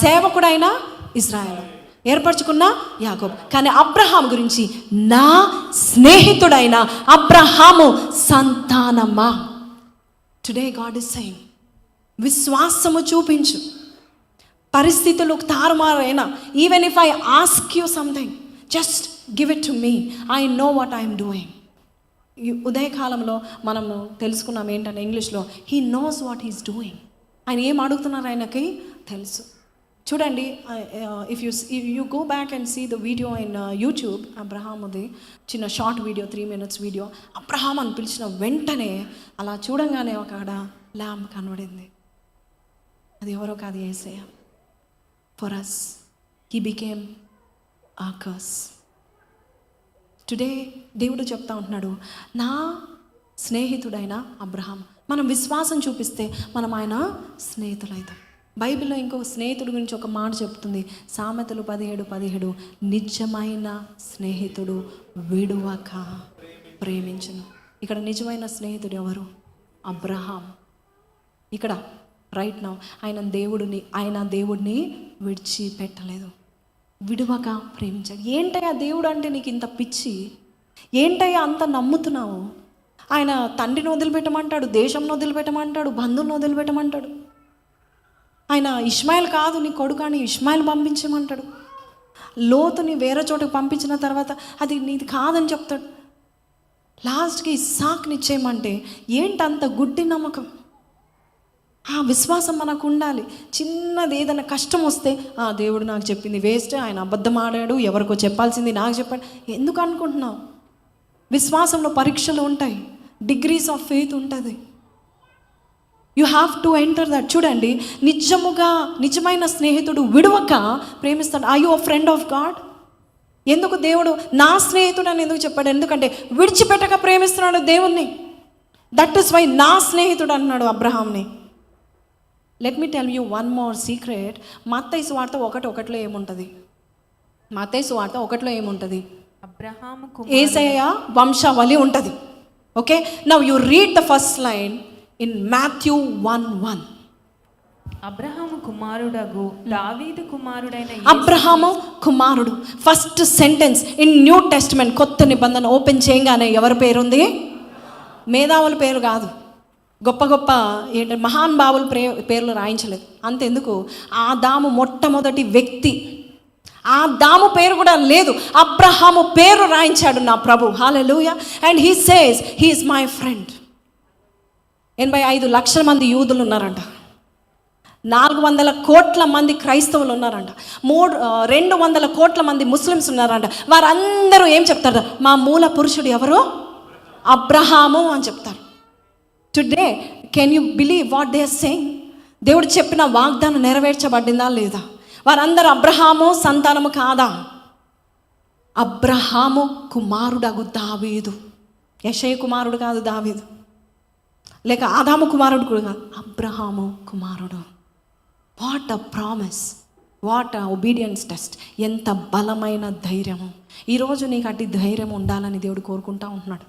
Speaker 2: సేవకుడైన ఇశ్రాయేలు, ఏర్పరచుకున్న యాకోబు. కానీ అబ్రహాము గురించి, నా స్నేహితుడైన అబ్రహాము సంతానమా. టుడే గాడ్ ఇస్ సెయింగ్, విశ్వాసము చూపించు. పరిస్థితులు తారుమారైనా, even if I ask you something, just give it to me, I know what I'm doing. ఈ ఉదయకాలంలో మనము తెలుసుకున్నాం ఏంటంటే, ఇంగ్లీష్లో he knows what he's doing. ఆయన ఏం అడుగుతున్నారు ఆయనకి తెలుసు. చూడండి, if you go back and see the video in YouTube, అబ్రహాముది చిన్న short video, 3 minutes video. Abraham అని పిలిచిన వెంటనే అలా చూడంగానే ఒక ఆడ ల్యాంబ్ కనబడింది. అది ఎవరో కాదు, యేసయ్య. For us, he became our curse. Today, దేవుడు చెప్తా ఉంటున్నాడు, నా స్నేహితుడైన అబ్రహాం. మనం విశ్వాసం చూపిస్తే మనం ఆయన స్నేహితులైతాం. బైబిల్లో ఇంకో స్నేహితుడి గురించి ఒక మాట చెప్తుంది, సామెతలు 17:17. నిజమైన స్నేహితుడు విడువక ప్రేమించును. ఇక్కడ నిజమైన స్నేహితుడు ఎవరు? అబ్రహాం. ఇక్కడ రైట్ నౌ ఆయన దేవుడిని విడిచిపెట్టలేదు, విడువక ప్రేమించాడు. ఏంటయ్యా దేవుడు అంటే నీకు ఇంత పిచ్చి? ఏంటయ్యా అంత నమ్ముతున్నావు? ఆయన తండ్రిని వదిలిపెట్టమంటాడు, దేశంను వదిలిపెట్టమంటాడు, బంధువులను వదిలిపెట్టమంటాడు. ఆయన ఇష్మాయిల్ కాదు నీ కొడుకు అని ఇష్మాయిల్ పంపించమంటాడు. లోతుని వేరే చోటకు పంపించిన తర్వాత అది నీది కాదని చెప్తాడు. లాస్ట్కి ఇస్సాకుని ఇచ్చేయమంటే ఏంటంత గుడ్డి నమ్మకం? ఆ విశ్వాసం మనకు ఉండాలి. చిన్నది ఏదైనా కష్టం వస్తే, దేవుడు నాకు చెప్పింది వేస్ట్, ఆయన అబద్ధం ఆడాడు, ఎవరికో చెప్పాల్సింది నాకు చెప్పాడు, ఎందుకు అనుకుంటున్నావు? విశ్వాసంలో పరీక్షలు ఉంటాయి, డిగ్రీస్ ఆఫ్ ఫెయిత్ ఉంటుంది. You have to enter that. చూడండి, నిజమైన స్నేహితుడు విడవక ప్రేమిస్తాడు. Are you a friend of God? ఎందుకు దేవుడు నా స్నేహితుడు అని ఎందుకు చెప్పాడు? ఎందుకంటే విడిచిపెట్టక ప్రేమిస్తున్నాడు దేవుణ్ణి. దట్ ఈస్ వై నా స్నేహితుడు అన్నాడు అబ్రహాంని. Let me tell you one more secret. మత్తయి సువార్త 1:1 ఏముంటుంది? మత్తయి సువార్త 1 ఏముంటుంది?
Speaker 3: అబ్రహాము
Speaker 2: యేసయ్య వంశావళి ఉంటుంది. Okay, now you read the first line in Matthew 1:1.
Speaker 3: Abraham కుమారుడగు దావీదు కుమారుడైన
Speaker 2: అబ్రహాము కుమారుడు. First sentence in New Testament, కొత్త నిబంధన ఓపెన్ చేయగానే ఎవరి పేరుంది? మేధావుల పేరు కాదు, గొప్ప గొప్ప మహానుభావుల పేర్లు రాయించలేదు. అంతెందుకు, ఆదాము మొట్టమొదటి వ్యక్తి, ఆదాము పేరు కూడా లేదు, అబ్రహాము పేరు రాయించాడు నా ప్రభు. Hallelujah. And he says he is my friend. 85 లక్షల మంది యూదులు ఉన్నారంట. 400 కోట్ల మంది క్రైస్తవులు ఉన్నారంట, 200 కోట్ల మంది ముస్లిమ్స్ ఉన్నారంట. వారందరూ ఏం చెప్తారు? మా మూల పురుషుడు ఎవరు? అబ్రహాము అని చెప్తారు. Today can you believe what they are saying? దేవుడు చెప్పిన వాగ్దానం నెరవేర్చబడిందా లేదా? వారందరూ అబ్రహాము సంతానము కాదా? అబ్రహాము కుమారుడగు దావీదు, యెషయ కుమారుడు కాదు దావీదు, లేక ఆదాము కుమారుడు కూడా కాదు, అబ్రహాము కుమారుడు. What a promise, what a obedience test. ఎంత బలమైన ధైర్యము. ఈరోజు నీకు అట్టి ధైర్యం ఉండాలని దేవుడు కోరుకుంటా ఉంటున్నాడు.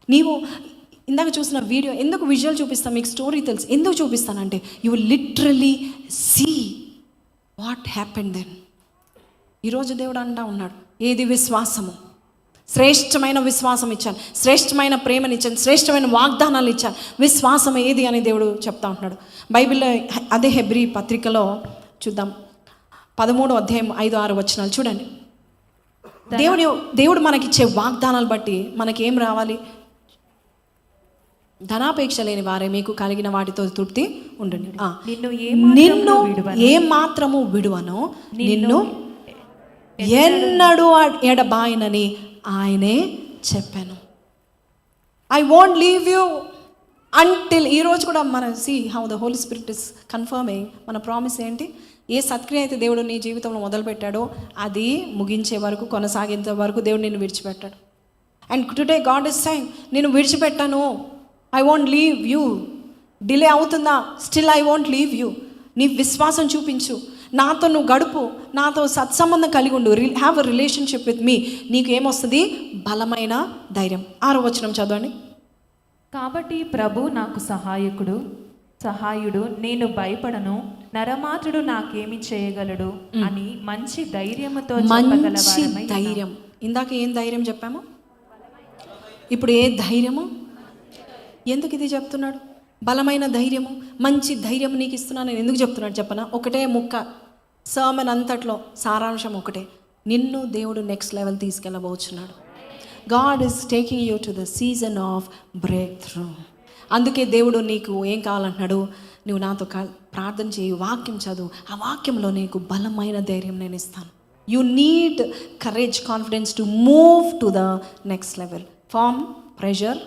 Speaker 2: నీవు ఇందాక చూసిన వీడియో ఎందుకు విజువల్ చూపిస్తాను, మీకు స్టోరీ తెలుసు. ఎందుకు చూపిస్తానంటే you will literally see what happened then. ఈరోజు దేవుడు అంటా ఉన్నాడు, ఏది విశ్వాసము? శ్రేష్టమైన విశ్వాసం ఇచ్చాను, శ్రేష్టమైన ప్రేమని ఇచ్చాను, శ్రేష్టమైన వాగ్దానాలు ఇచ్చాను. విశ్వాసం ఏది అని దేవుడు చెప్తా ఉంటున్నాడు బైబిల్లో. అదే హెబ్రీ పత్రికలో చూద్దాం, 13వ అధ్యాయం 5-6 వచనాలు చూడండి. దేవుడు మనకిచ్చే వాగ్దానాలు బట్టి మనకేం రావాలి? ధనాపేక్ష లేని వారే మీకు కలిగిన వాటితో తృప్తి ఉండండి. నిన్ను ఏ మాత్రము విడువను, నిన్ను ఎన్నడూ ఎడబాయనని ఆయనే చెప్పాను. I won't leave you until. ఈరోజు కూడా మన see how the holy spirit is confirming మన ప్రామిస్ ఏంటి? ఏ సత్క్రియ అయితే దేవుడు నీ జీవితంలో మొదలుపెట్టాడో అది ముగించే వరకు, కొనసాగించే వరకు దేవుడు నిన్ను విడిచిపెట్టాడు. And today God is saying, నేను విడిచిపెట్టాను, I won't leave you. Delay అవుతుందా? Still I won't leave you. నీ విశ్వాసం చూపించు, నాతో నువ్వు గడుపు, నాతో సత్సంబంధం కలిగి ఉండు, have a relationship with me. నీకు ఏమొస్తుంది? బలమైన ధైర్యం. 6వ వచనం చదవండి.
Speaker 3: కాబట్టి ప్రభు నాకు సహాయుడు, నేను భయపడను, నరమాత్రుడు నాకేమి చేయగలడు అని మంచి ధైర్యముతో
Speaker 2: మంచి ధైర్యం. ఇందాక ఏం ధైర్యం చెప్పాము? ఇప్పుడు ఏ ధైర్యము? ఎందుకు ఇది చెప్తున్నాడు? బలమైన ధైర్యము, మంచి ధైర్యం నీకు ఇస్తున్నాను. నేను ఎందుకు చెప్తున్నాడు చెప్పనా? ఒకటే ముక్క, సర్మన్ అంతట్లో సారాంశం ఒకటే, నిన్ను దేవుడు నెక్స్ట్ లెవెల్ తీసుకెళ్ళబోచున్నాడు. God is taking you to the season of breakthrough. అందుకే దేవుడు నీకు ఏం కావాలంటున్నాడు? నువ్వు నాతో ప్రార్థన చేయి, వాక్యం చదువు, ఆ వాక్యంలో నీకు బలమైన ధైర్యం నేను ఇస్తాను. You need courage, confidence to move to the next level. From pressure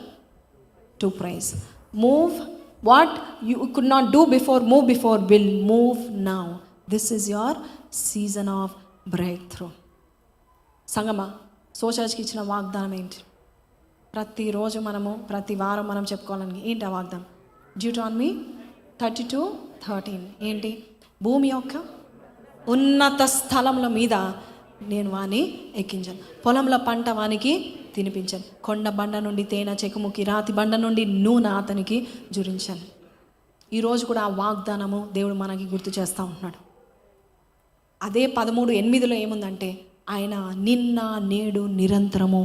Speaker 2: to prize. Move what you could not do before, move before, will move now. This is your season of breakthrough. సంగమా, సోచర్స్కి ఇచ్చిన వాగ్దానం ఏంటి? ప్రతిరోజు ప్రతి వారం మనం చెప్పుకోవాలని ఏంటి ఆ వాగ్దానం? డ్యూటానమీ 32:13 ఏంటి? భూమి యొక్క ఉన్నత స్థలముల మీద నేను వాని ఎక్కించాను, పొలంలో పంట వానికి తినిపించాను, కొండ బండ నుండి తేనె చెకుముకి, రాతి బండ నుండి నూనె అతనికి జురించాను. ఈరోజు కూడా ఆ వాగ్దానము దేవుడు మనకి గుర్తు చేస్తూ ఉంటున్నాడు. అదే 13:8 ఏముందంటే, ఆయన నిన్న నేడు నిరంతరము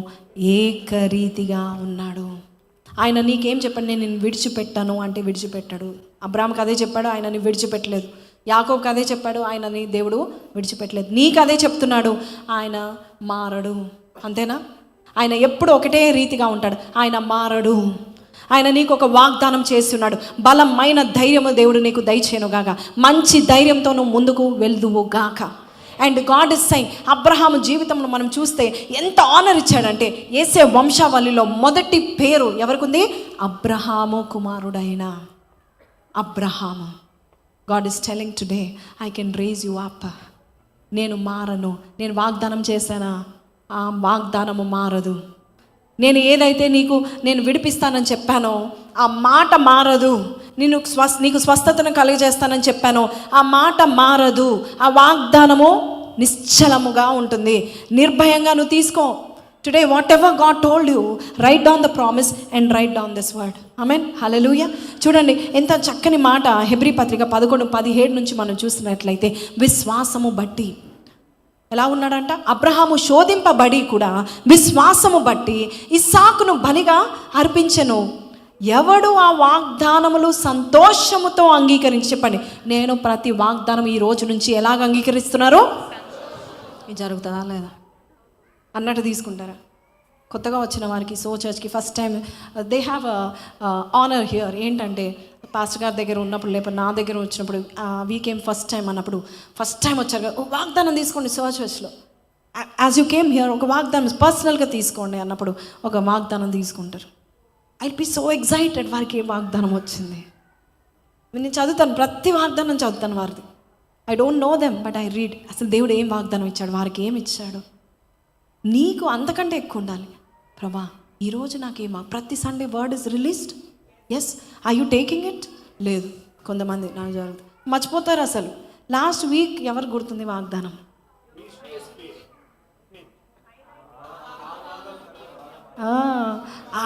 Speaker 2: ఏకరీతిగా ఉన్నాడు. ఆయన నీకేం చెప్పాడు? నేను నిన్ను విడిచిపెట్టాను అంటే విడిచిపెట్టాడు. అబ్రాహాముకి అదే చెప్పాడు, ఆయనని విడిచిపెట్టలేదు. యాకోబుకి అదే చెప్పాడు, ఆయనని దేవుడు విడిచిపెట్టలేదు. నీకు అదే చెప్తున్నాడు, ఆయన మారడు. అంతేనా? ఆయన ఎప్పుడు ఒకటే రీతిగా ఉంటాడు, ఆయన మారడు. ఆయన నీకు ఒక వాగ్దానం చేస్తున్నాడు, బలమైన ధైర్యము దేవుడు నీకు దయచేయనుగాక, మంచి ధైర్యంతో నువ్వు ముందుకు వెళ్దువు గాక. And God is saying, Abraham జీవితంలో మనం చూస్తే ఎంత ఆనర్ ఇచ్చాడంటే, యేసే వంశావళిలో మొదటి పేరు ఎవరికి ఉంది? అబ్రహాము కుమారుడైన Abraham. God is telling today, I can raise you up. నేను మారను. నేను వాగ్దానం చేశానా? ఆ వాగ్దానము మారదు. నేను ఏదైతే నేను విడిపిస్తానని చెప్పానో ఆ మాట మారదు. నీకు స్వస్థతను కలిగజేస్తానని చెప్పానో ఆ మాట మారదు. ఆ వాగ్దానము నిశ్చలముగా ఉంటుంది. నిర్భయంగా నువ్వు తీసుకో. Today whatever God told you, write down the promise and write down this word. Amen, hallelujah. చూడండి ఎంత చక్కని మాట. హెబ్రీ పత్రిక 11:17 నుంచి మనం చూసినట్లయితే, విశ్వాసము బట్టి ఎలా ఉన్నాడంట? అబ్రహాము శోధింపబడి కూడా విశ్వాసము బట్టి ఇస్సాకును బలిగా అర్పించెను. ఎవడు ఆ వాగ్దానములు సంతోషముతో అంగీకరించి, చెప్పండి, నేను ప్రతి వాగ్దానం ఈ రోజు నుంచి ఎలాగ అంగీకరిస్తున్నారో ఇది జరుగుతుందా లేదా అన్నట్టు తీసుకుంటారా? కొత్తగా వచ్చిన వారికి సో చర్చ్కి first time they have honour here. ఏంటంటే పాస్టర్ గారి దగ్గర ఉన్నప్పుడు లేకపోతే నా దగ్గర వచ్చినప్పుడు వీకేమ్ ఫస్ట్ టైం అన్నప్పుడు ఫస్ట్ టైం వచ్చారు కదా, వాగ్దానం తీసుకోండి సో చర్చ్లో, యాజ్ యూ కేమ్ హియర్ ఒక వాగ్దానం పర్సనల్గా తీసుకోండి అన్నప్పుడు ఒక వాగ్దానం తీసుకుంటారు. ఐ బి సో ఎక్సైటెడ్ వారికి ఏ వాగ్దానం వచ్చింది. నేను చదువుతాను, ప్రతి వాగ్దానం చదువుతాను వారిది. I don't know them but I read. అసలు దేవుడు ఏం వాగ్దానం ఇచ్చాడు, వారికి ఏమి ఇచ్చాడు. నీకు అంతకంటే ఎక్కువ ఉండాలి. ప్రభా ఈరోజు నాకేమా ప్రతి Sunday word is released. Yes, I you taking it? లేదు. కొంతమంది నాకు జరుగుతుంది, మర్చిపోతారు. అసలు లాస్ట్ వీక్ ఎవరు గుర్తుంది వాగ్దానం?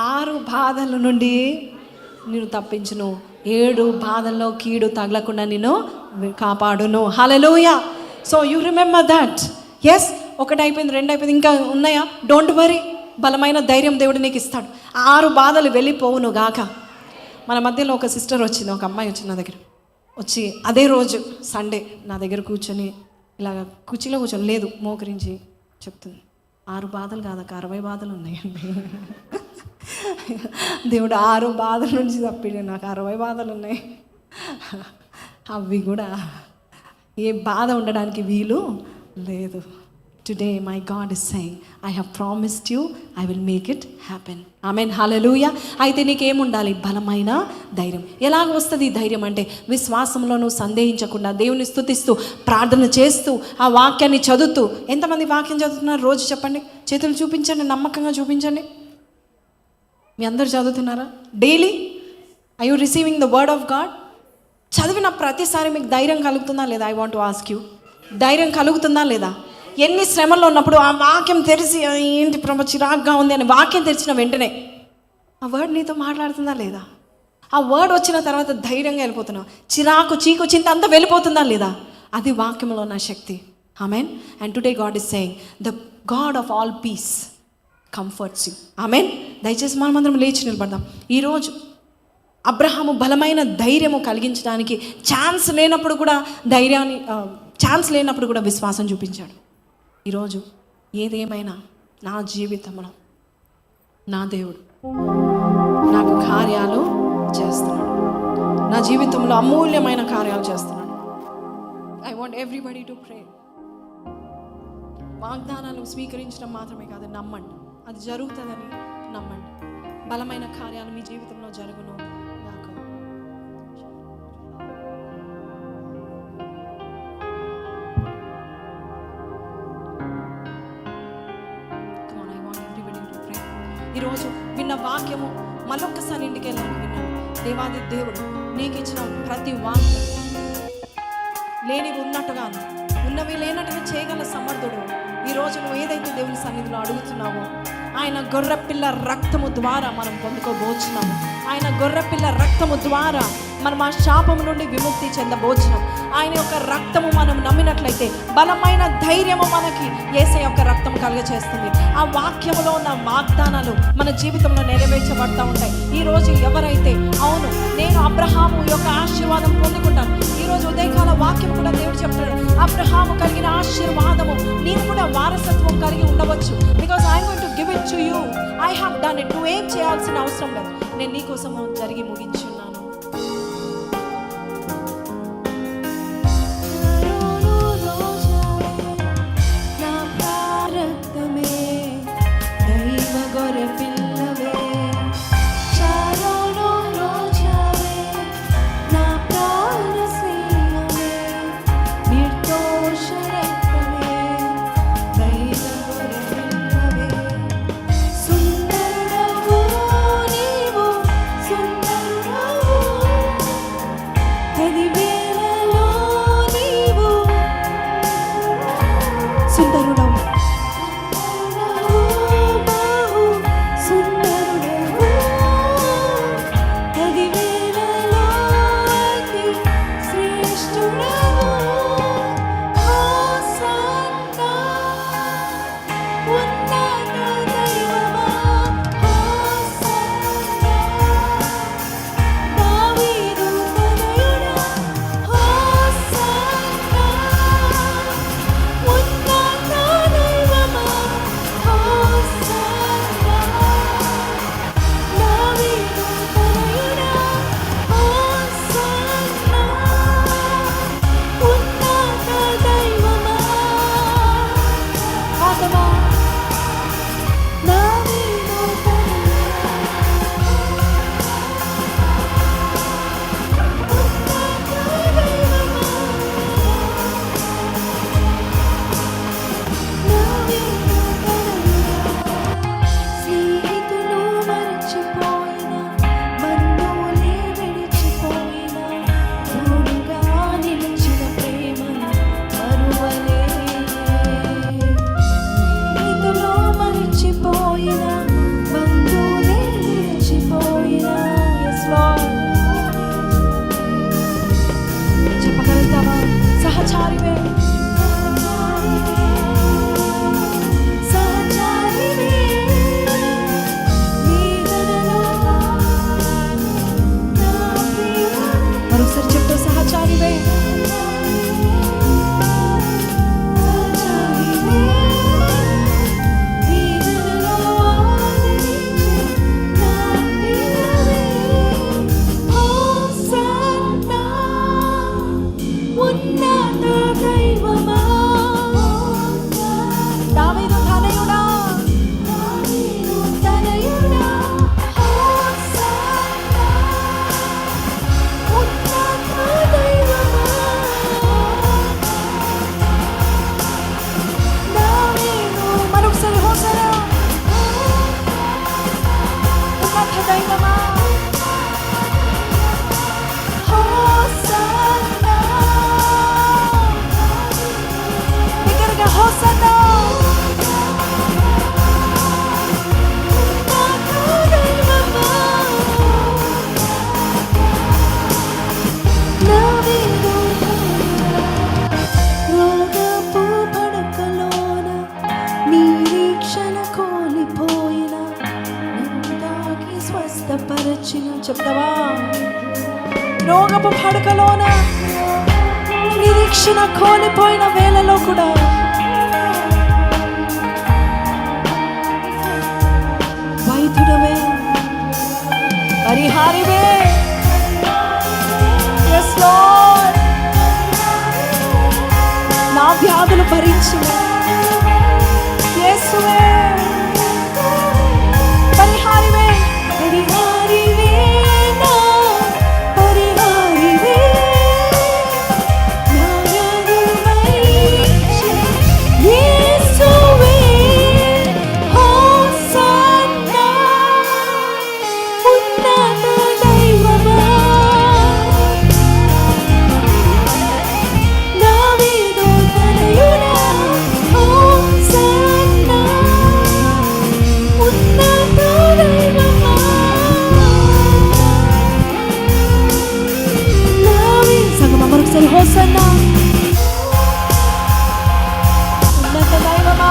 Speaker 2: ఆరు బాధల నుండి నేను తప్పించును, 7 బాధల్లో కీడు తగలకుండా నేను కాపాడును. Hallelujah. So you remember that. Yes, 1 అయిపోయింది, 2 అయిపోయింది, ఇంకా ఉన్నాయా? డోంట్ వరీ, బలమైన ధైర్యం దేవుడు నీకు ఇస్తాడు. 6 బాధలు వెళ్ళిపోవును గాక. మన మధ్యలో ఒక సిస్టర్ వచ్చింది, ఒక అమ్మాయి వచ్చింది నా దగ్గర. వచ్చి అదే రోజు సండే నా దగ్గర కూర్చొని ఇలాగ కుర్చీలో కూర్చొని లేదు మోకరించి చెప్తుంది, 6 బాధలు కాదక 60 బాధలు ఉన్నాయండి. దేవుడు 6 బాధల నుంచి తప్పిడు, నాకు 60 బాధలు ఉన్నాయి. అవి కూడా ఏ బాధ ఉండడానికి వీలు లేదు. Today my God is saying, I have promised you, I will make it happen. Amen. Hallelujah. అయితే నీకేముండాలి? బలమైన ధైర్యం. ఎలాగ వస్తుంది ఈ ధైర్యం అంటే విశ్వాసంలో నువ్వు సందేహించకుండా దేవుని స్తుతిస్తూ ప్రార్థన చేస్తూ ఆ వాక్యాన్ని చదువుతూ. ఎంతమంది వాక్యం చదువుతున్నారు రోజు చెప్పండి, చేతులు చూపించండి, నమ్మకంగా చూపించండి. మీ అందరు చదువుతున్నారా? Daily I you receiving the word of God? చదివిన ప్రతిసారి మీకు ధైర్యం కలుగుతుందా లేదా? I want to ask you, ధైర్యం కలుగుతుందా లేదా? ఎన్ని శ్రమల్లో ఉన్నప్పుడు ఆ వాక్యం తెరిచి ఏంటి ప్రభు చిరాగ్గా ఉంది అని వాక్యం తెరిచిన వెంటనే ఆ వర్డ్ నీతో మాట్లాడుతుందా లేదా? ఆ వర్డ్ వచ్చిన తర్వాత ధైర్యంగా వెళ్ళిపోతున్నావు. చిరాకు చీకు చింత అంతా వెళ్ళిపోతుందా లేదా? అది వాక్యంలో ఉన్న శక్తి. Amen. And today God is saying the God of all peace comforts you. Amen. దయచేసి మనమందరం లేచి నిలబడదాం. ఈరోజు అబ్రహాము బలమైన ధైర్యము కలిగించడానికి ఛాన్స్ లేనప్పుడు కూడా విశ్వాసం చూపించాడు. ఈరోజు ఏదేమైనా నా జీవితంలో నా దేవుడు నాకు కార్యాలు చేస్తున్నాడు, నా జీవితంలో అమూల్యమైన కార్యాలు చేస్తున్నాడు. I want everybody to pray. వాగ్దానాలు స్వీకరించడం మాత్రమే కాదు, నమ్మండి, అది జరుగుతుందని నమ్మండి. బలమైన కార్యాలు మీ జీవితంలో జరుగును. ఈరోజు విన్న వాక్యము మళ్ళొక్కసారి ఇంటికి వెళ్ళాలని విన్నాను. దేవాది దేవుడు నీకు ఇచ్చిన ప్రతి వాక్యం లేనివి ఉన్నట్టుగాను, ఉన్నవి లేనట్టుగా చేయగల సమర్థుడు. ఈరోజు నువ్వు ఏదైతే దేవుని సన్నిధిలో అడుగుతున్నావో ఆయన గొర్రెపిల్ల రక్తము ద్వారా మనం పొందుకోబోచున్నాము. ఆయన గొర్రెపిల్ల రక్తము ద్వారా మనం ఆ శాపము నుండి విముక్తి చెందబోచున్నాం. ఆయన యొక్క రక్తము మనం నమ్మినట్లయితే బలమైన ధైర్యము మనకి యేసయ్య యొక్క రక్తం కలుగచేస్తుంది. ఆ వాక్యములో ఉన్న వాగ్దానాలు మన జీవితంలో నెరవేర్చబడతా ఉంటాయి. ఈరోజు ఎవరైతే అవును నేను అబ్రహాము యొక్క ఆశీర్వాదం పొందుకుంటాను, ఈరోజు ఉదయకాల వాక్యం కూడా దేవుడు చెప్తాడు, అబ్రహాము కలిగిన ఆశీర్వాదము నీవు కూడా వారసత్వం కలిగి ఉండవచ్చు. Because I want to give it to you. I have done it. నువ్వేం చేయాల్సిన అవసరం లేదు, నేను నీ కోసము జరిగి ముగించున్నాను.
Speaker 4: సుందరుడవు
Speaker 2: చెప్తావా? రోగపు పడకలోన నిరీక్షణ కోల్పోయిన వేళలో కూడా వైద్యుడవే, పరిహారివే. Yes, Lord. నా వ్యాధులు భరించిన యేసువే, పరిహారివే, పరిహారివే, నా పరిహారివే, నా వ్యాధులు భరించిన యేసువే. హోసన్నా, ఉన్నత దైవమా, దావీదు తనయుడా, హోసన్నా, ఉన్నత దైవమా, దావీదు. సంగమా మరొకసారి హోసన్నా, ఉన్నత దైవమా.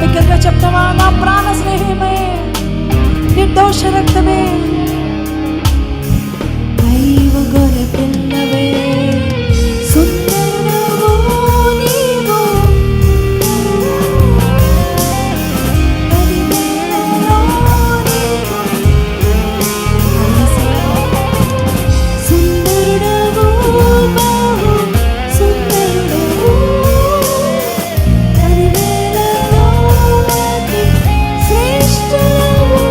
Speaker 2: బిగ్గరగా చెప్తావా? నా ప్రాణ స్నేహమే, నిర్దోష రక్తమే, దైవ గొర్రె పిల్లవే, సుందరుడవు నీవు, పరిమళంలో నీవు, సుందరుడవు, బహు సుందరుడవు, పరిమళంలో అతి శ్రేష్ఠుడవు.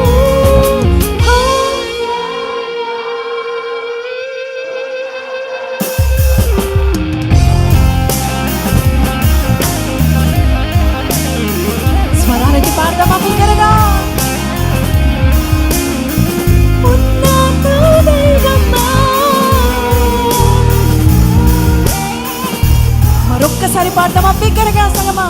Speaker 2: స్వరాలకి పాడదామా బిగ్గరగా? ఉన్నత దైవమా. మరొక్కసారి పాడదామా బిగ్గరగా సంగమా?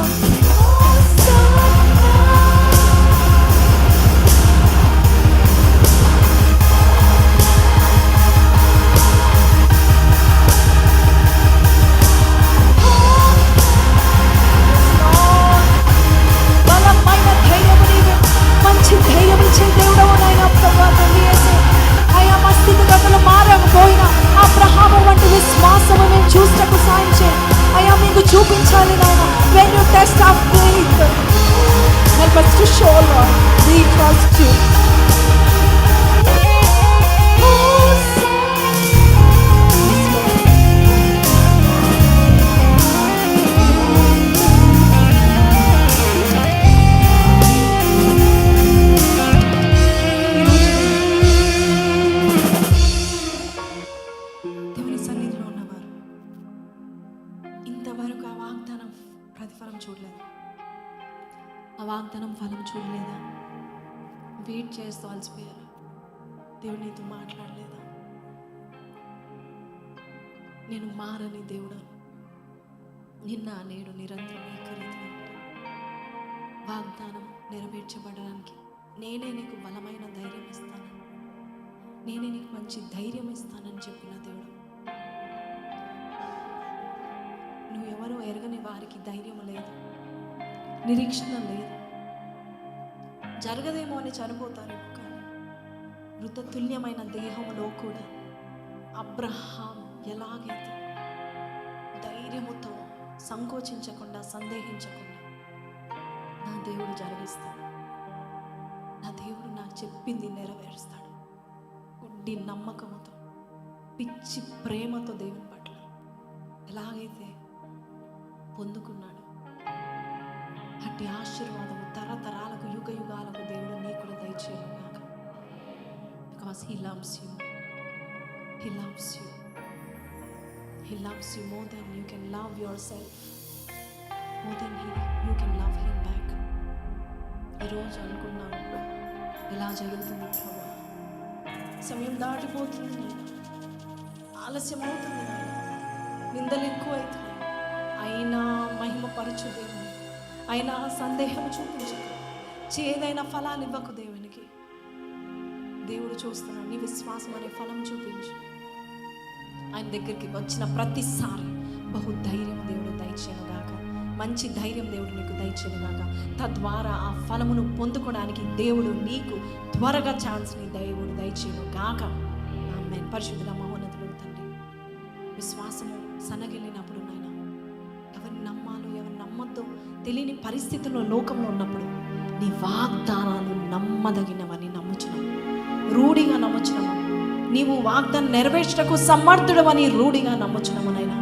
Speaker 2: బలమైన ధైర్యము నీవే, మంచి ధైర్యం ఇచ్చే దేవుడవు నాయన ప్రభువా తండ్రి యేసు. అయ్యా మా స్థితిగతులు మారకపోయినా అబ్రహాము వంటి విశ్వాసము మేము చూస్తకు సాయం చేయి. అయ్యా మీకు చూపించాలి నాయన. When you test our faith, help us to show, Lord, we trust you. దేవుని సన్నిధిలో ఉన్నవారు ఇంతవరకు ఆ వాగ్దానం ప్రతిఫలం చూడలేదు, ఆ వాగ్దానం ఫలం చూడలేదా? వెయిట్ చేస్తూ అలసిపోయారు. దేవుడు నీతో మాట్లాడలేదా? నేను మారని దేవుడు, నిన్న నేడు నిరంతరం ఏకరీతిగా ఉంటాను. వాగ్దానం నెరవేర్చబడడానికి నేనే నీకు బలమైన ధైర్యం ఇస్తాను, నేనే నీకు మంచి ధైర్యం ఇస్తానని చెప్పిన దేవుడు. నువ్వెవరో ఎరగని వారికి ధైర్యం లేదు, నిరీక్షణ లేదు. జరగదేమో అని చనిపోతారేమో, కానీ మృతతుల్యమైన దేహంలో కూడా అబ్రహాం ఎలాగైతే ధైర్యముతో సంకోచించకుండా సందేహించకుండా నా దేవుడు జరిగిస్తాడు, నా దేవుడు నాకు చెప్పింది నెరవేరుస్తాడు. గుడ్డి నమ్మకముతో, పిచ్చి ప్రేమతో దేవుని పట్ల ఎలాగైతే పొందుకున్నాడు, అట్టి ఆశీర్వాదము తరతరాలకు యుగ యుగాలకు దేవుడు నీకు కూడా దయచేయను కాక. Because he loves you, he loves you, he loves you more than you can love yourself, more than you can love him back. ఈరోజు అనుకున్నాను, ఎలా జరుగుతుంది ప్రభా, సమయం దాటిపోతుంది నాయన, ఆలస్యం అవుతుంది నాయన, నిందలు ఎక్కువ అవుతున్నాయి, అయినా మహిమపరచు దేవుని, అయినా సందేహం చూపించకు, చేదైన ఫలాలు ఇవ్వకు దేవునికి. దేవుడు చూస్తున్నాడు, నీ విశ్వాసం అనే ఫలం చూపించు. ఆయన దగ్గరికి వచ్చిన ప్రతిసారి బహుధైర్యం దేవుడు దయచేయను గాక, మంచి ధైర్యం దేవుడు నీకు దయచేయను గాక. తద్వారా ఆ ఫలమును పొందుకోవడానికి దేవుడు నీకు త్వరగా ఛాన్స్ని దేవుడు దయచేయను గాక. ఆమేన్. పరిశుద్ధుడా మహోన్నతుడు తండ్రి, విశ్వాసము సన్నగిల్లినప్పుడు నాయన, ఎవరిని నమ్మాలో ఎవరిని నమ్మద్దో తెలియని పరిస్థితుల్లో లోకంలో ఉన్నప్పుడు నీ వాగ్దానాలు నమ్మదగినవని నమ్ముచున్నాము, రూఢిగా నమ్ముచున్నాము. నీవు వాగ్దానం నెరవేర్చటకు సమర్థుడవని రూఢిగా నమ్ముచున్నాము నాయన.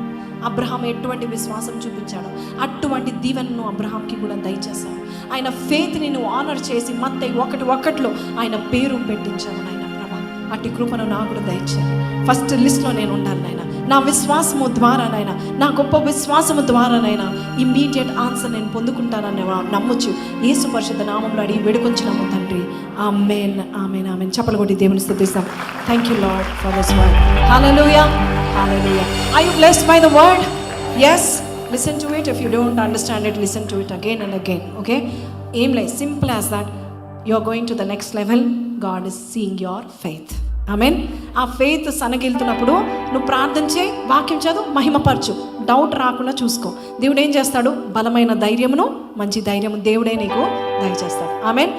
Speaker 2: అబ్రహాం ఎటువంటి విశ్వాసం చూపించాడో అటువంటి దీవెనను అబ్రహాంకి కూడా దయచేశావు. ఆయన ఫెయిత్ని నువ్వు ఆనర్ చేసి మత్తయి 1:1 ఆయన పేరు పెట్టించావు నాయన. ప్రభా, అట్టి కృపను నాకు కూడా దయచేయాలి. ఫస్ట్ లిస్ట్లో నేను ఉండాలి నాయన. నా విశ్వాసము ద్వారానైనా, నా గొప్ప విశ్వాసము ద్వారానైనా ఇమ్మీడియట్ ఆన్సర్ నేను పొందుకుంటానని నమ్మొచ్చు. యేసు పరిశుద్ధ నామములో అడిగి వేడుకొంచున్నాము తండ్రి. ఆమేన్, ఆమేన్, ఆమేన్. చప్పలు కొట్టి దేవుని స్తుతిస్తాం. Thank you Lord for this word. Hallelujah, hallelujah. Are you blessed by the word? Yes. Listen to it. If you don't understand it, listen to it again and again. Okay? Aim like simple as that. You are going to the next level. God is seeing your faith. ఆమేన్. ఆ faith సనగిలుతున్నప్పుడు నువ్వు ప్రార్థన చేయి, వాక్యం చదువు, మహిమపరచు, doubt రాకుండా చూసుకో. దేవుడు ఏం చేస్తాడు? బలమైన ధైర్యమును, మంచి ధైర్యము దేవుడే నీకు దయచేస్తాడు. ఆమేన్.